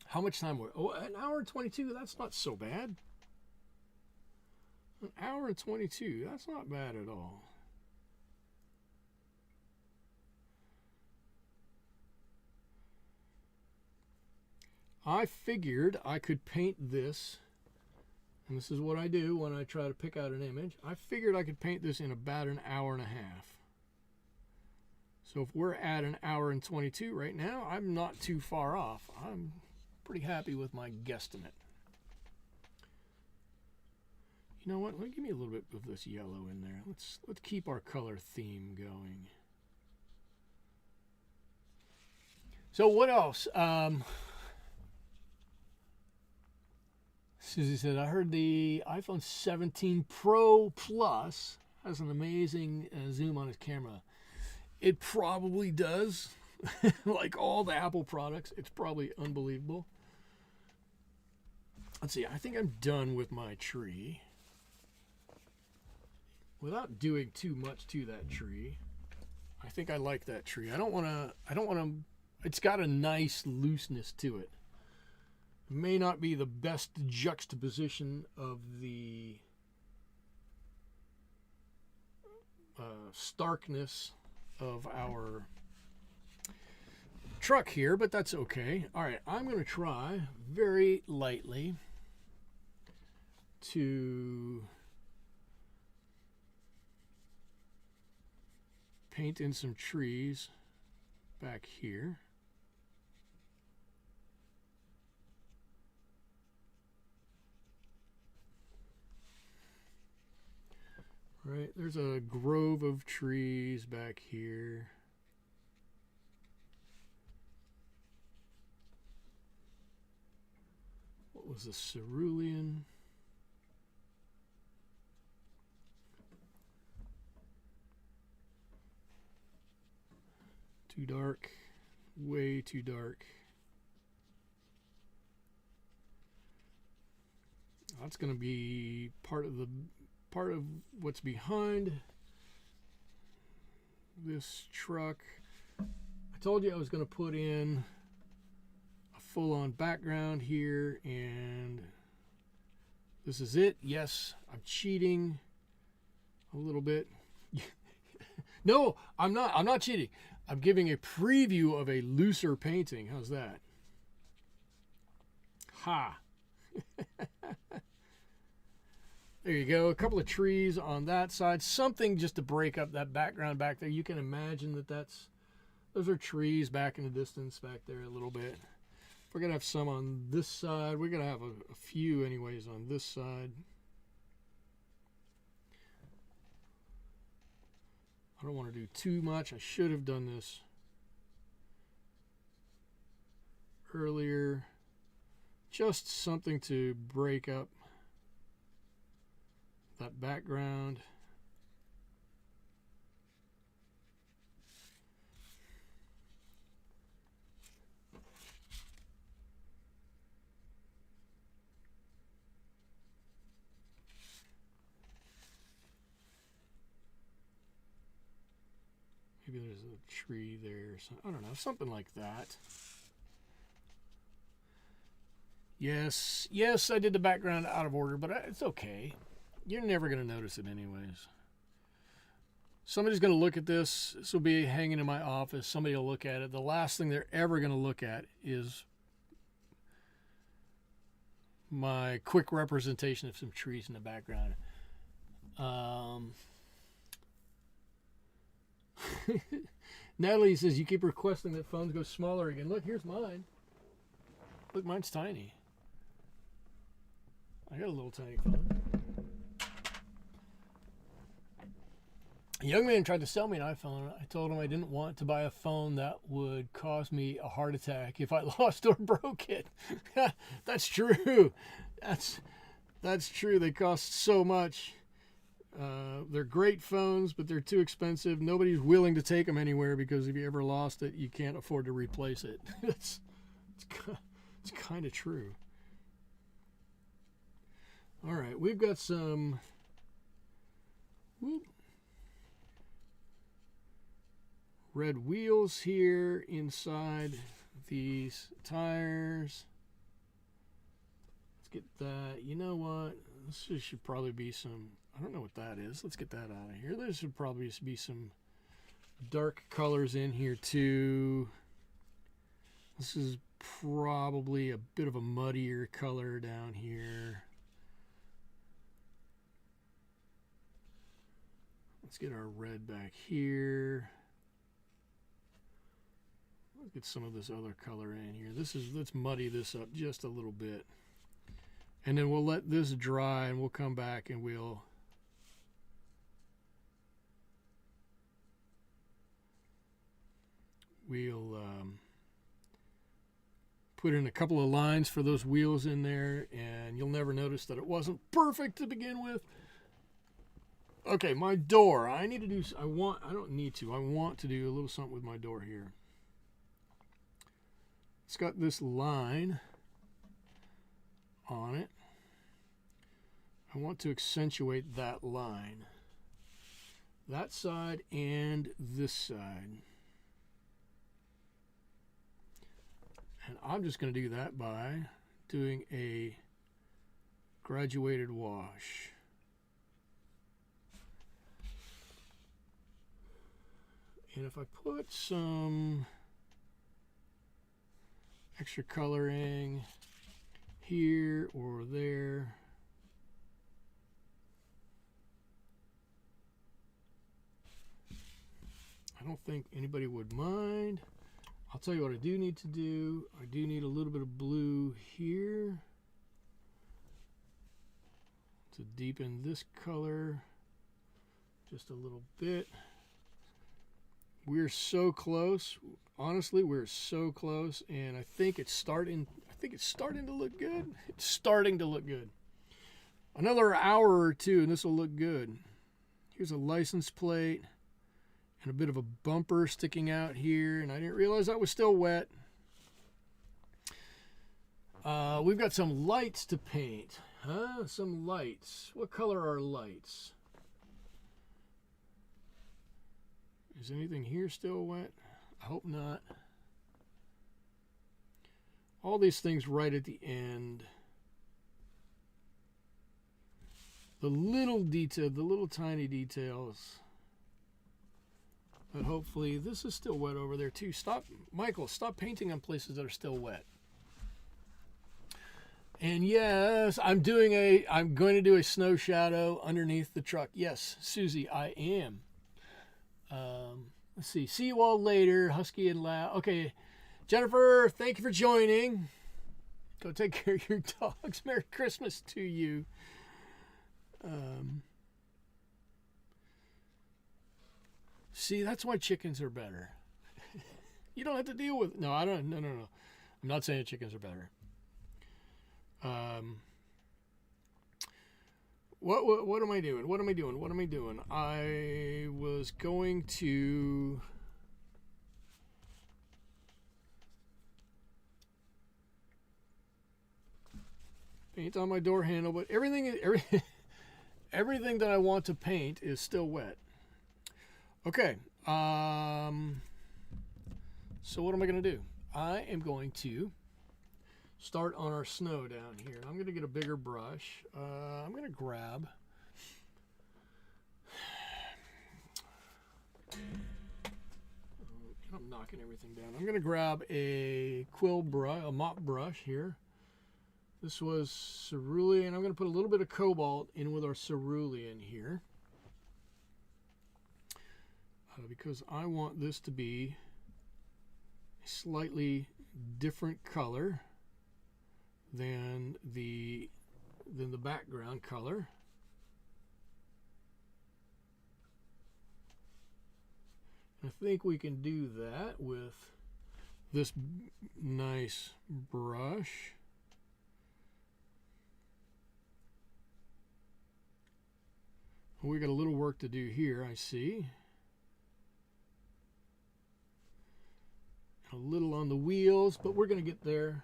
How much time were? Oh, an hour and 22. That's not so bad. An hour and 22. That's not bad at all. I figured I could paint this, and this is what I do when I try to pick out an image. I figured I could paint this in about an hour and a half. So if we're at an hour and 22 right now, I'm not too far off. I'm pretty happy with my guesstimate. You know what? Give me a little bit of this yellow in there. Let's keep our color theme going. So what else? Susie said, I heard the iPhone 17 Pro Plus has an amazing zoom on its camera. It probably does. Like all the Apple products, it's probably unbelievable. Let's see, I think I'm done with my tree. Without doing too much to that tree, I think I like that tree. I don't want to, it's got a nice looseness to it. It may not be the best juxtaposition of the starkness of our truck here, but that's okay. All right, I'm going to try very lightly to paint in some trees back here. Right, there's a grove of trees back here. What was the cerulean? Too dark, way too dark. That's going to be part of what's behind this truck. I told you I was going to put in a full-on background here, and this is it. Yes, I'm cheating a little bit. No, I'm not cheating. I'm giving a preview of a looser painting. How's that? Ha! There you go. A couple of trees on that side. Something just to break up that background back there. You can imagine that those are trees back in the distance back there a little bit. We're going to have some on this side. We're going to have a few anyways on this side. I don't want to do too much. I should have done this earlier. Just something to break up that background. Maybe there's a tree there or something. I don't know, something like that. Yes, I did the background out of order, but it's okay. You're never going to notice it anyways. Somebody's going to look at this. This will be hanging in my office. Somebody will look at it. The last thing they're ever going to look at is my quick representation of some trees in the background. Natalie says, you keep requesting that phones go smaller again. Look, here's mine. Look, mine's tiny. I got a little tiny phone. A young man tried to sell me an iPhone. I told him I didn't want to buy a phone that would cause me a heart attack if I lost or broke it. That's true. That's true. They cost so much. They're great phones, but they're too expensive. Nobody's willing to take them anywhere because if you ever lost it, you can't afford to replace it. It's kind of true. All right, we've got some red wheels here inside these tires. Let's get that. You know what? This should probably be some, I don't know what that is. Let's get that out of here. There should probably be some dark colors in here too. This is probably a bit of a muddier color down here. Let's get our red back here. Let's get some of this other color in here. Let's muddy this up just a little bit. And then we'll let this dry and we'll come back and we'll put in a couple of lines for those wheels in there, and you'll never notice that it wasn't perfect to begin with. Okay, my door. I want to do a little something with my door here. It's got this line on it. I want to accentuate that line. That side and this side. And I'm just going to do that by doing a graduated wash. And if I put some extra coloring here or there, I don't think anybody would mind. I'll tell you what I do need to do. I do need a little bit of blue here to deepen this color just a little bit. We're so close. Honestly, we're so close, and I think it's starting to look good. It's starting to look good. Another hour or two and this will look good. Here's a license plate and a bit of a bumper sticking out here, and I didn't realize that was still wet. We've got some lights to paint. Some lights. What color are lights? Is anything here still wet? I hope not. All these things right at the end. The little detail, the little tiny details. But hopefully, this is still wet over there too. Stop, Michael, stop painting on places that are still wet. And yes, I'm going to do a snow shadow underneath the truck. Yes, Susie, I am. Let's see. See you all later, Husky and loud. Okay, Jennifer, thank you for joining. Go take care of your dogs. Merry Christmas to you. See, that's why chickens are better. You don't have to deal with. No, I don't. No. I'm not saying chickens are better. What am I doing? What am I doing? I was going to paint on my door handle, but everything that I want to paint is still wet. Okay. So what am I going to do? I am going to start on our snow down here. I'm going to get a bigger brush. I'm going to grab I'm knocking everything down. I'm going to grab a quill brush, a mop brush here. This was cerulean. I'm going to put a little bit of cobalt in with our cerulean here. Because I want this to be a slightly different color than the background color. I think we can do that with this nice brush. We got a little work to do here, I see. A little on the wheels, but we're going to get there.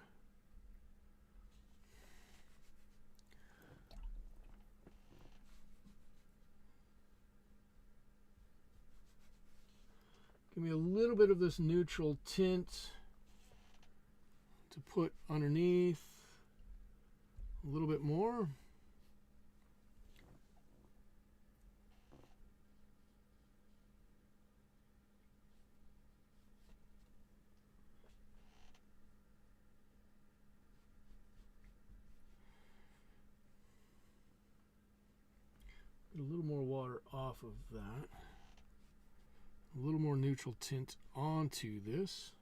Give me a little bit of this neutral tint to put underneath. A little bit more. Get a little more water off of that. A little more neutral tint onto this.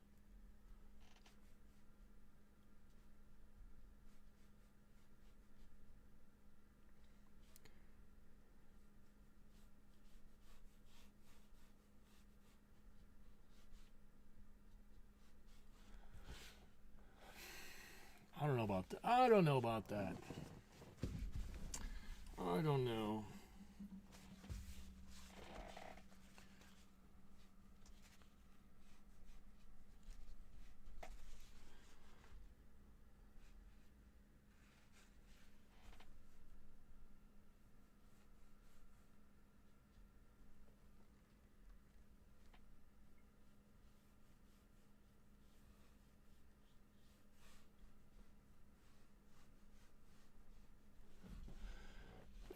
I don't know about that. I don't know.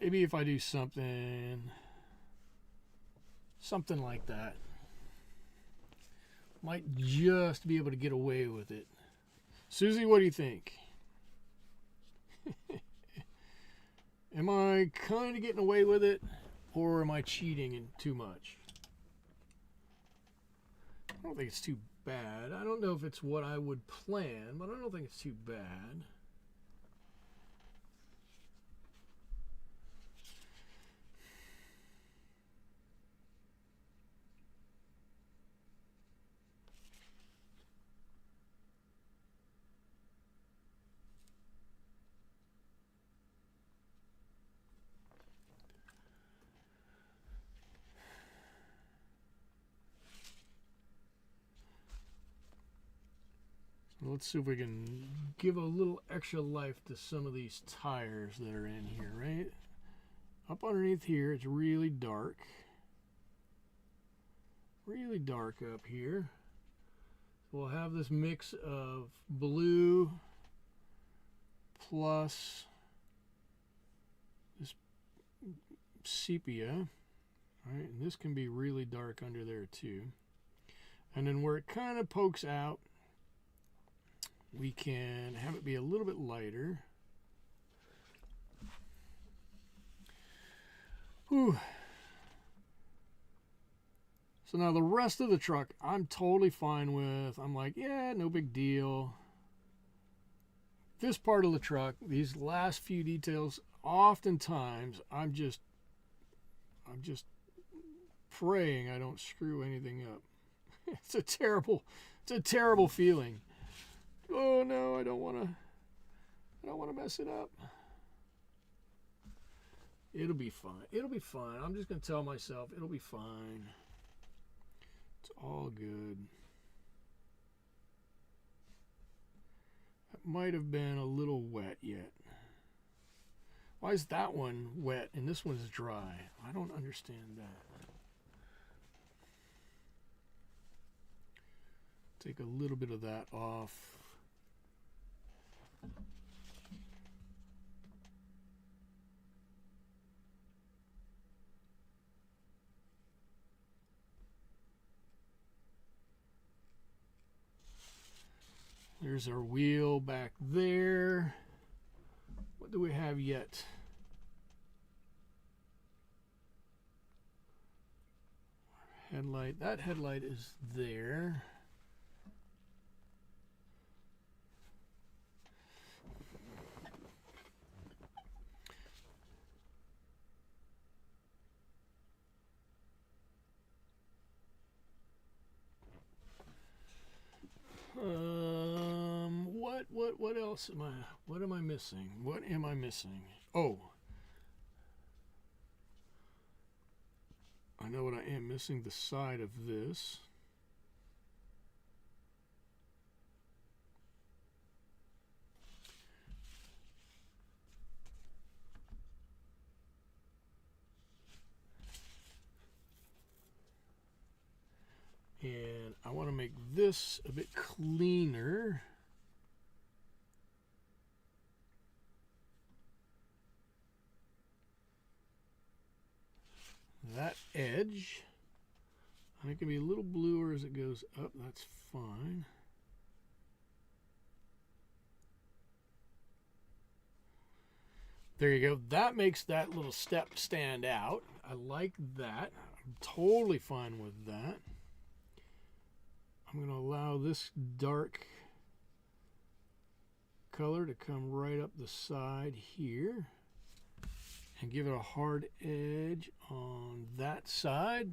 Maybe if I do something like that, might just be able to get away with it. Susie, what do you think? Am I kind of getting away with it, or am I cheating too much? I don't think it's too bad. I don't know if it's what I would plan, but I don't think it's too bad. Let's see if we can give a little extra life to some of these tires that are in here, right? Up underneath here, it's really dark. Really dark up here. We'll have this mix of blue plus this sepia, right? And this can be really dark under there too. And then where it kind of pokes out, we can have it be a little bit lighter. Whew. So now the rest of the truck, I'm totally fine with. I'm like, yeah, no big deal. This part of the truck, these last few details, oftentimes I'm just praying I don't screw anything up. It's a terrible feeling. Oh no, I don't want to mess it up. It'll be fine. It'll be fine. I'm just going to tell myself it'll be fine. It's all good. That might have been a little wet yet. Why is that one wet and this one's dry? I don't understand that. Take a little bit of that off. There's our wheel back there. What do we have yet? Headlight. That headlight is there. What else am I? What am I missing? What am I missing? Oh, I know what I am missing. The side of this. And I want to make this a bit cleaner. That edge, and it can be a little bluer as it goes up. That's fine. There you go. That makes that little step stand out. I like that. I'm totally fine with that. I'm going to allow this dark color to come right up the side here and give it a hard edge on that side.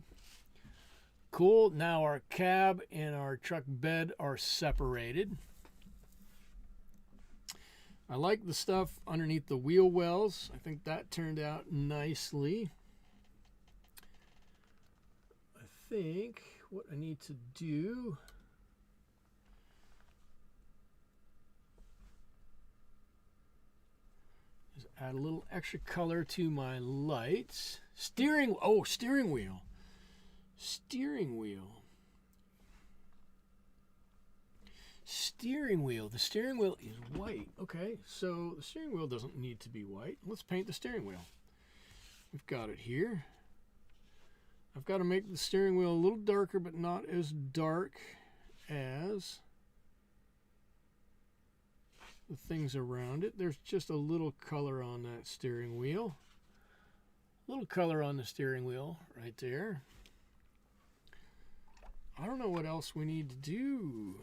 Cool. Now our cab and our truck bed are separated. I like the stuff underneath the wheel wells. I think that turned out nicely. I think what I need to do is add a little extra color to my lights. Steering wheel. Steering wheel. The steering wheel is white. Okay, so the steering wheel doesn't need to be white. Let's paint the steering wheel. We've got it here. I've got to make the steering wheel a little darker, but not as dark as the things around it. There's just a little color on that steering wheel. A little color on the steering wheel right there. I don't know what else we need to do.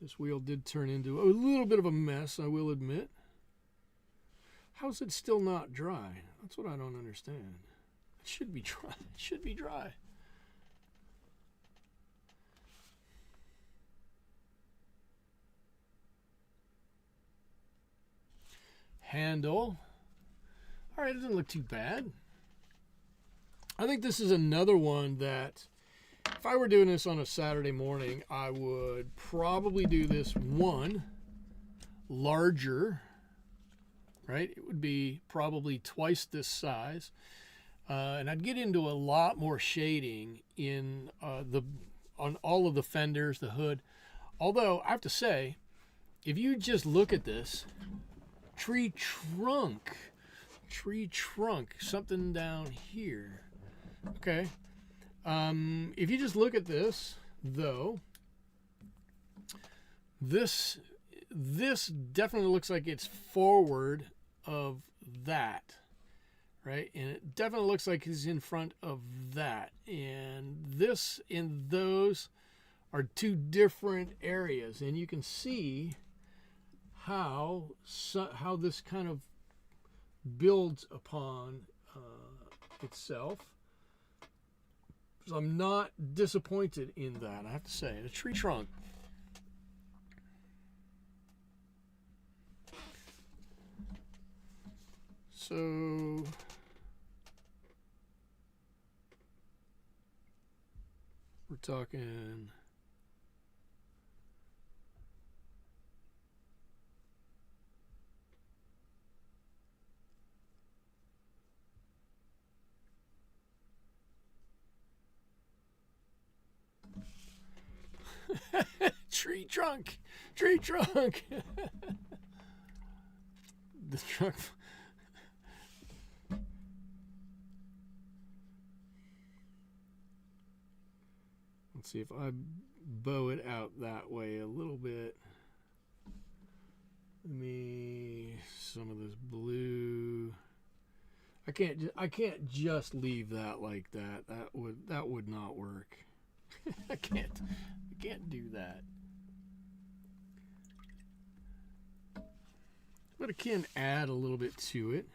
This wheel did turn into a little bit of a mess, I will admit. How's it still not dry? That's what I don't understand. It should be dry. It should be dry. Handle. All right, it doesn't look too bad. I think this is another one that if I were doing this on a Saturday morning, I would probably do this one larger, right? It would be probably twice this size. And I'd get into a lot more shading in on all of the fenders, the hood. Although, I have to say, if you just look at this, tree trunk, something down here. Okay. If you just look at this, though, this definitely looks like it's forward of that, right? And it definitely looks like it's in front of that. And this and those are two different areas, and you can see how this kind of builds upon itself. So I'm not disappointed in that, I have to say. The tree trunk. So we're talking tree trunk. The trunk. Let's see if I bow it out that way a little bit. Some of this blue. I can't just leave that like that. That would not work. I can't do that. But I can add a little bit to it.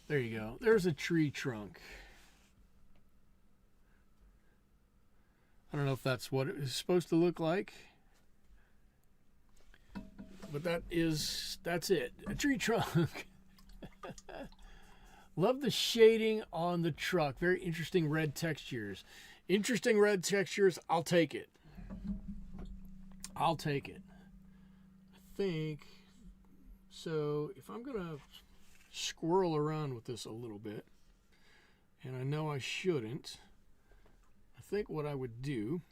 There you go. There's a tree trunk. I don't know if that's what it is supposed to look like, but that's it. A tree trunk. Love the shading on the truck. Very interesting red textures. I'll take it. I think so. If I'm gonna squirrel around with this a little bit, and I know I shouldn't, I think what I would do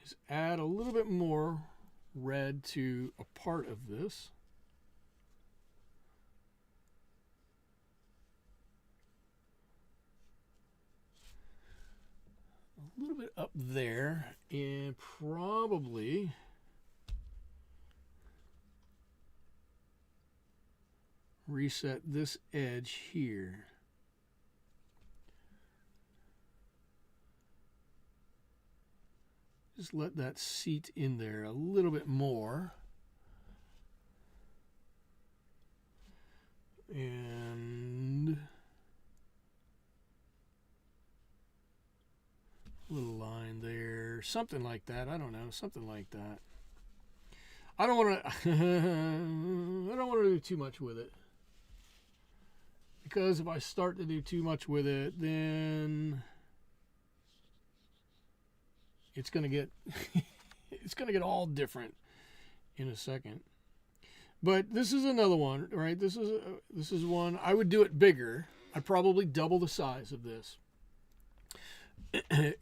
is add a little bit more red to a part of this. A little bit up there, and probably reset this edge here. Just let that seat in there a little bit more. And a little line there, something like that. I don't know, something like that. I don't want to do too much with it, because if I start to do too much with it, then it's going to get all different in a second. But this is another one, right? This is one I would do it bigger. I'd probably double the size of this.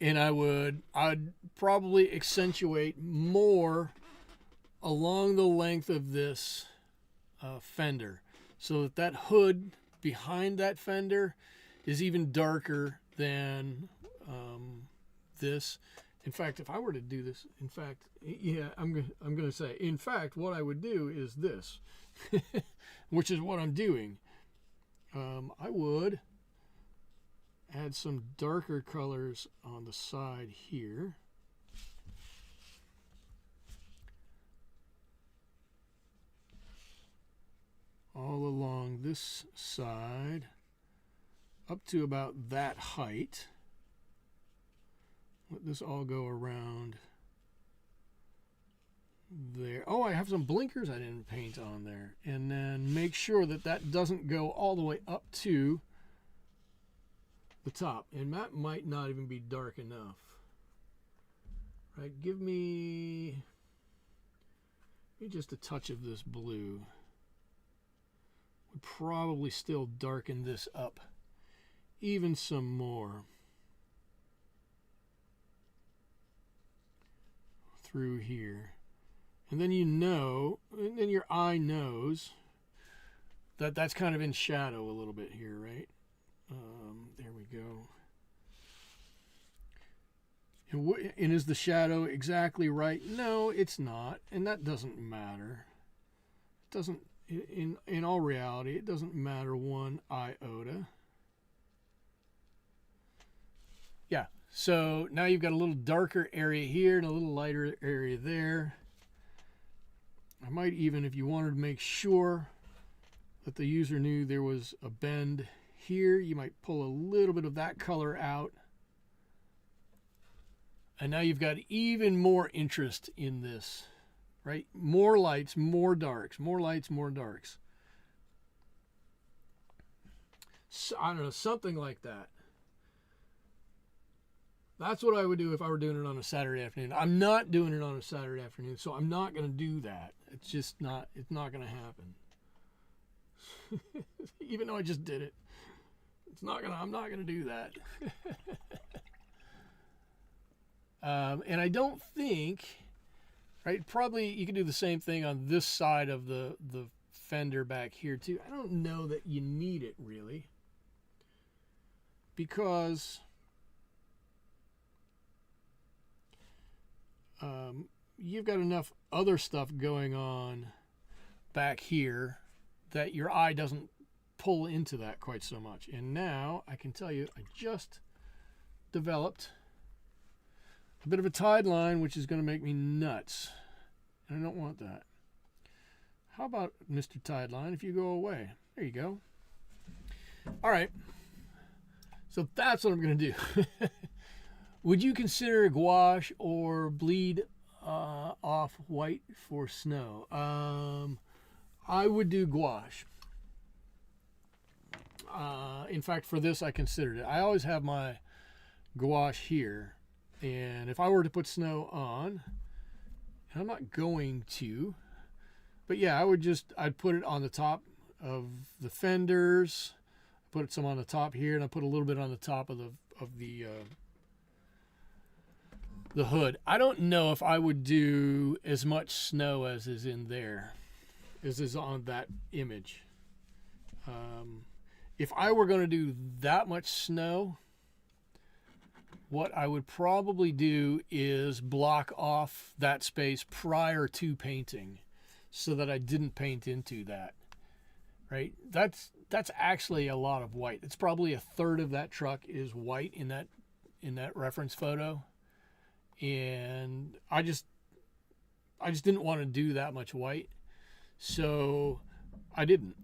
And I'd probably accentuate more along the length of this fender, so that hood behind that fender is even darker than this. In fact, if I were to do this, I'm going to say, in fact, what I would do is this, which is what I'm doing. I would add some darker colors on the side here. All along this side, up to about that height. Let this all go around there. Oh, I have some blinkers I didn't paint on there. And then make sure that that doesn't go all the way up to the top. And that might not even be dark enough. Right, give me just a touch of this blue. Would probably still darken this up even some more through here. And then and then your eye knows that that's kind of in shadow a little bit here, right? There we go. And is the shadow exactly right? No, it's not, and that doesn't matter. It doesn't. In all reality, it doesn't matter one iota. Yeah. So now you've got a little darker area here and a little lighter area there. I might even, if you wanted to make sure that the user knew there was a bend here, you might pull a little bit of that color out. And now you've got even more interest in this, right? More lights, more darks, more lights, more darks. So, I don't know, something like that. That's what I would do if I were doing it on a Saturday afternoon. I'm not doing it on a Saturday afternoon, so I'm not going to do that. It's just not, it's not going to happen. Even though I just did it. I'm not going to do that. And I don't think, right, probably you can do the same thing on this side of the fender back here too. I don't know that you need it really. Because you've got enough other stuff going on back here that your eye doesn't pull into that quite so much. And now I can tell you, I just developed a bit of a tide line, which is going to make me nuts. And I don't want that. How about, Mr. Tide Line, if you go away? There you go. All right. So that's what I'm going to do. Would you consider gouache or bleed off white for snow? I would do gouache. In fact, for this, I considered it. I always have my gouache here. And if I were to put snow on, and I'm not going to, but yeah, I'd put it on the top of the fenders, put some on the top here, and I put a little bit on the top of the hood. I don't know if I would do as much snow as is in there, as is on that image. If I were going to do that much snow, what I would probably do is block off that space prior to painting so that I didn't paint into that, right? That's actually a lot of white. It's probably a third of that truck is white in that reference photo. And I just didn't want to do that much white. So I didn't.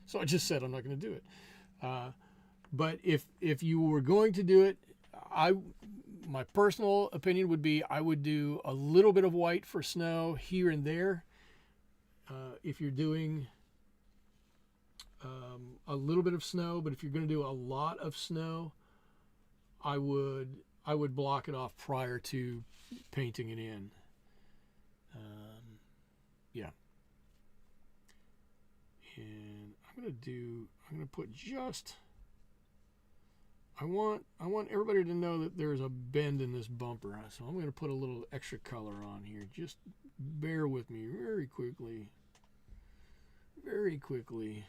So I just said I'm not going to do it. But if you were going to do it, my personal opinion would be I would do a little bit of white for snow here and there. If you're doing a little bit of snow, but if you're going to do a lot of snow, I would block it off prior to painting it in. Yeah. And I'm going to put just, I want everybody to know that there's a bend in this bumper. So I'm going to put a little extra color on here. Just bear with me very quickly. Very quickly.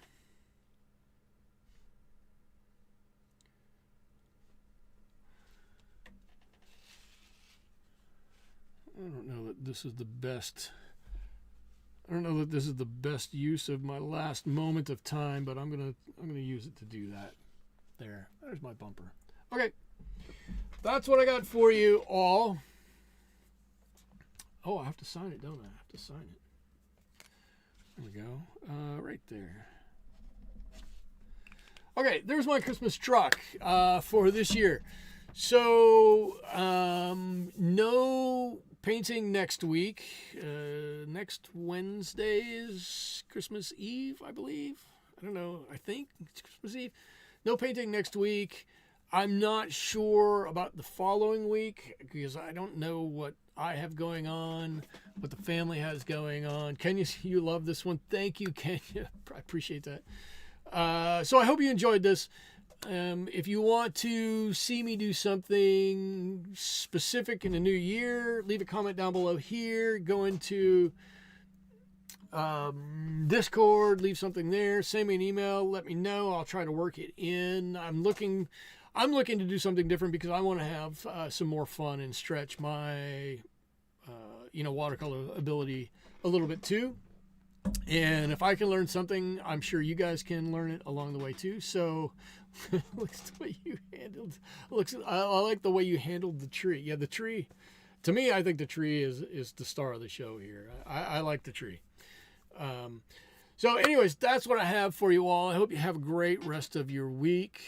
I don't know that this is the best. I don't know that this is the best use of my last moment of time, but I'm gonna use it to do that. There's my bumper. Okay, that's what I got for you all. Oh, I have to sign it, don't I? I have to sign it. There we go. Right there. Okay, there's my Christmas truck for this year. So no painting next week. Next Wednesday is Christmas Eve, I believe. I don't know. I think it's Christmas Eve. No painting next week. I'm not sure about the following week because I don't know what I have going on, what the family has going on. Kenya, you love this one. Thank you, Kenya. I appreciate that. So I hope you enjoyed this. If you want to see me do something specific in the new year, leave a comment down below here. Go into Discord, leave something there. Send me an email. Let me know. I'll try to work it in. I'm looking to do something different because I want to have some more fun and stretch my watercolor ability a little bit too. And if I can learn something, I'm sure you guys can learn it along the way too. So, looks the way you handled. I like the way you handled the tree. Yeah, the tree. To me, I think the tree is the star of the show here. I like the tree. So, anyways, that's what I have for you all. I hope you have a great rest of your week.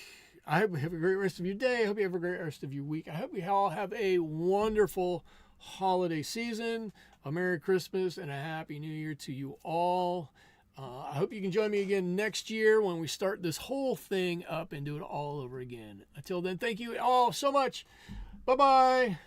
I hope you have a great rest of your day. I hope you have a great rest of your week. I hope you all have a wonderful holiday season. A Merry Christmas and a Happy New Year to you all. I hope you can join me again next year when we start this whole thing up and do it all over again. Until then, thank you all so much. Bye-bye.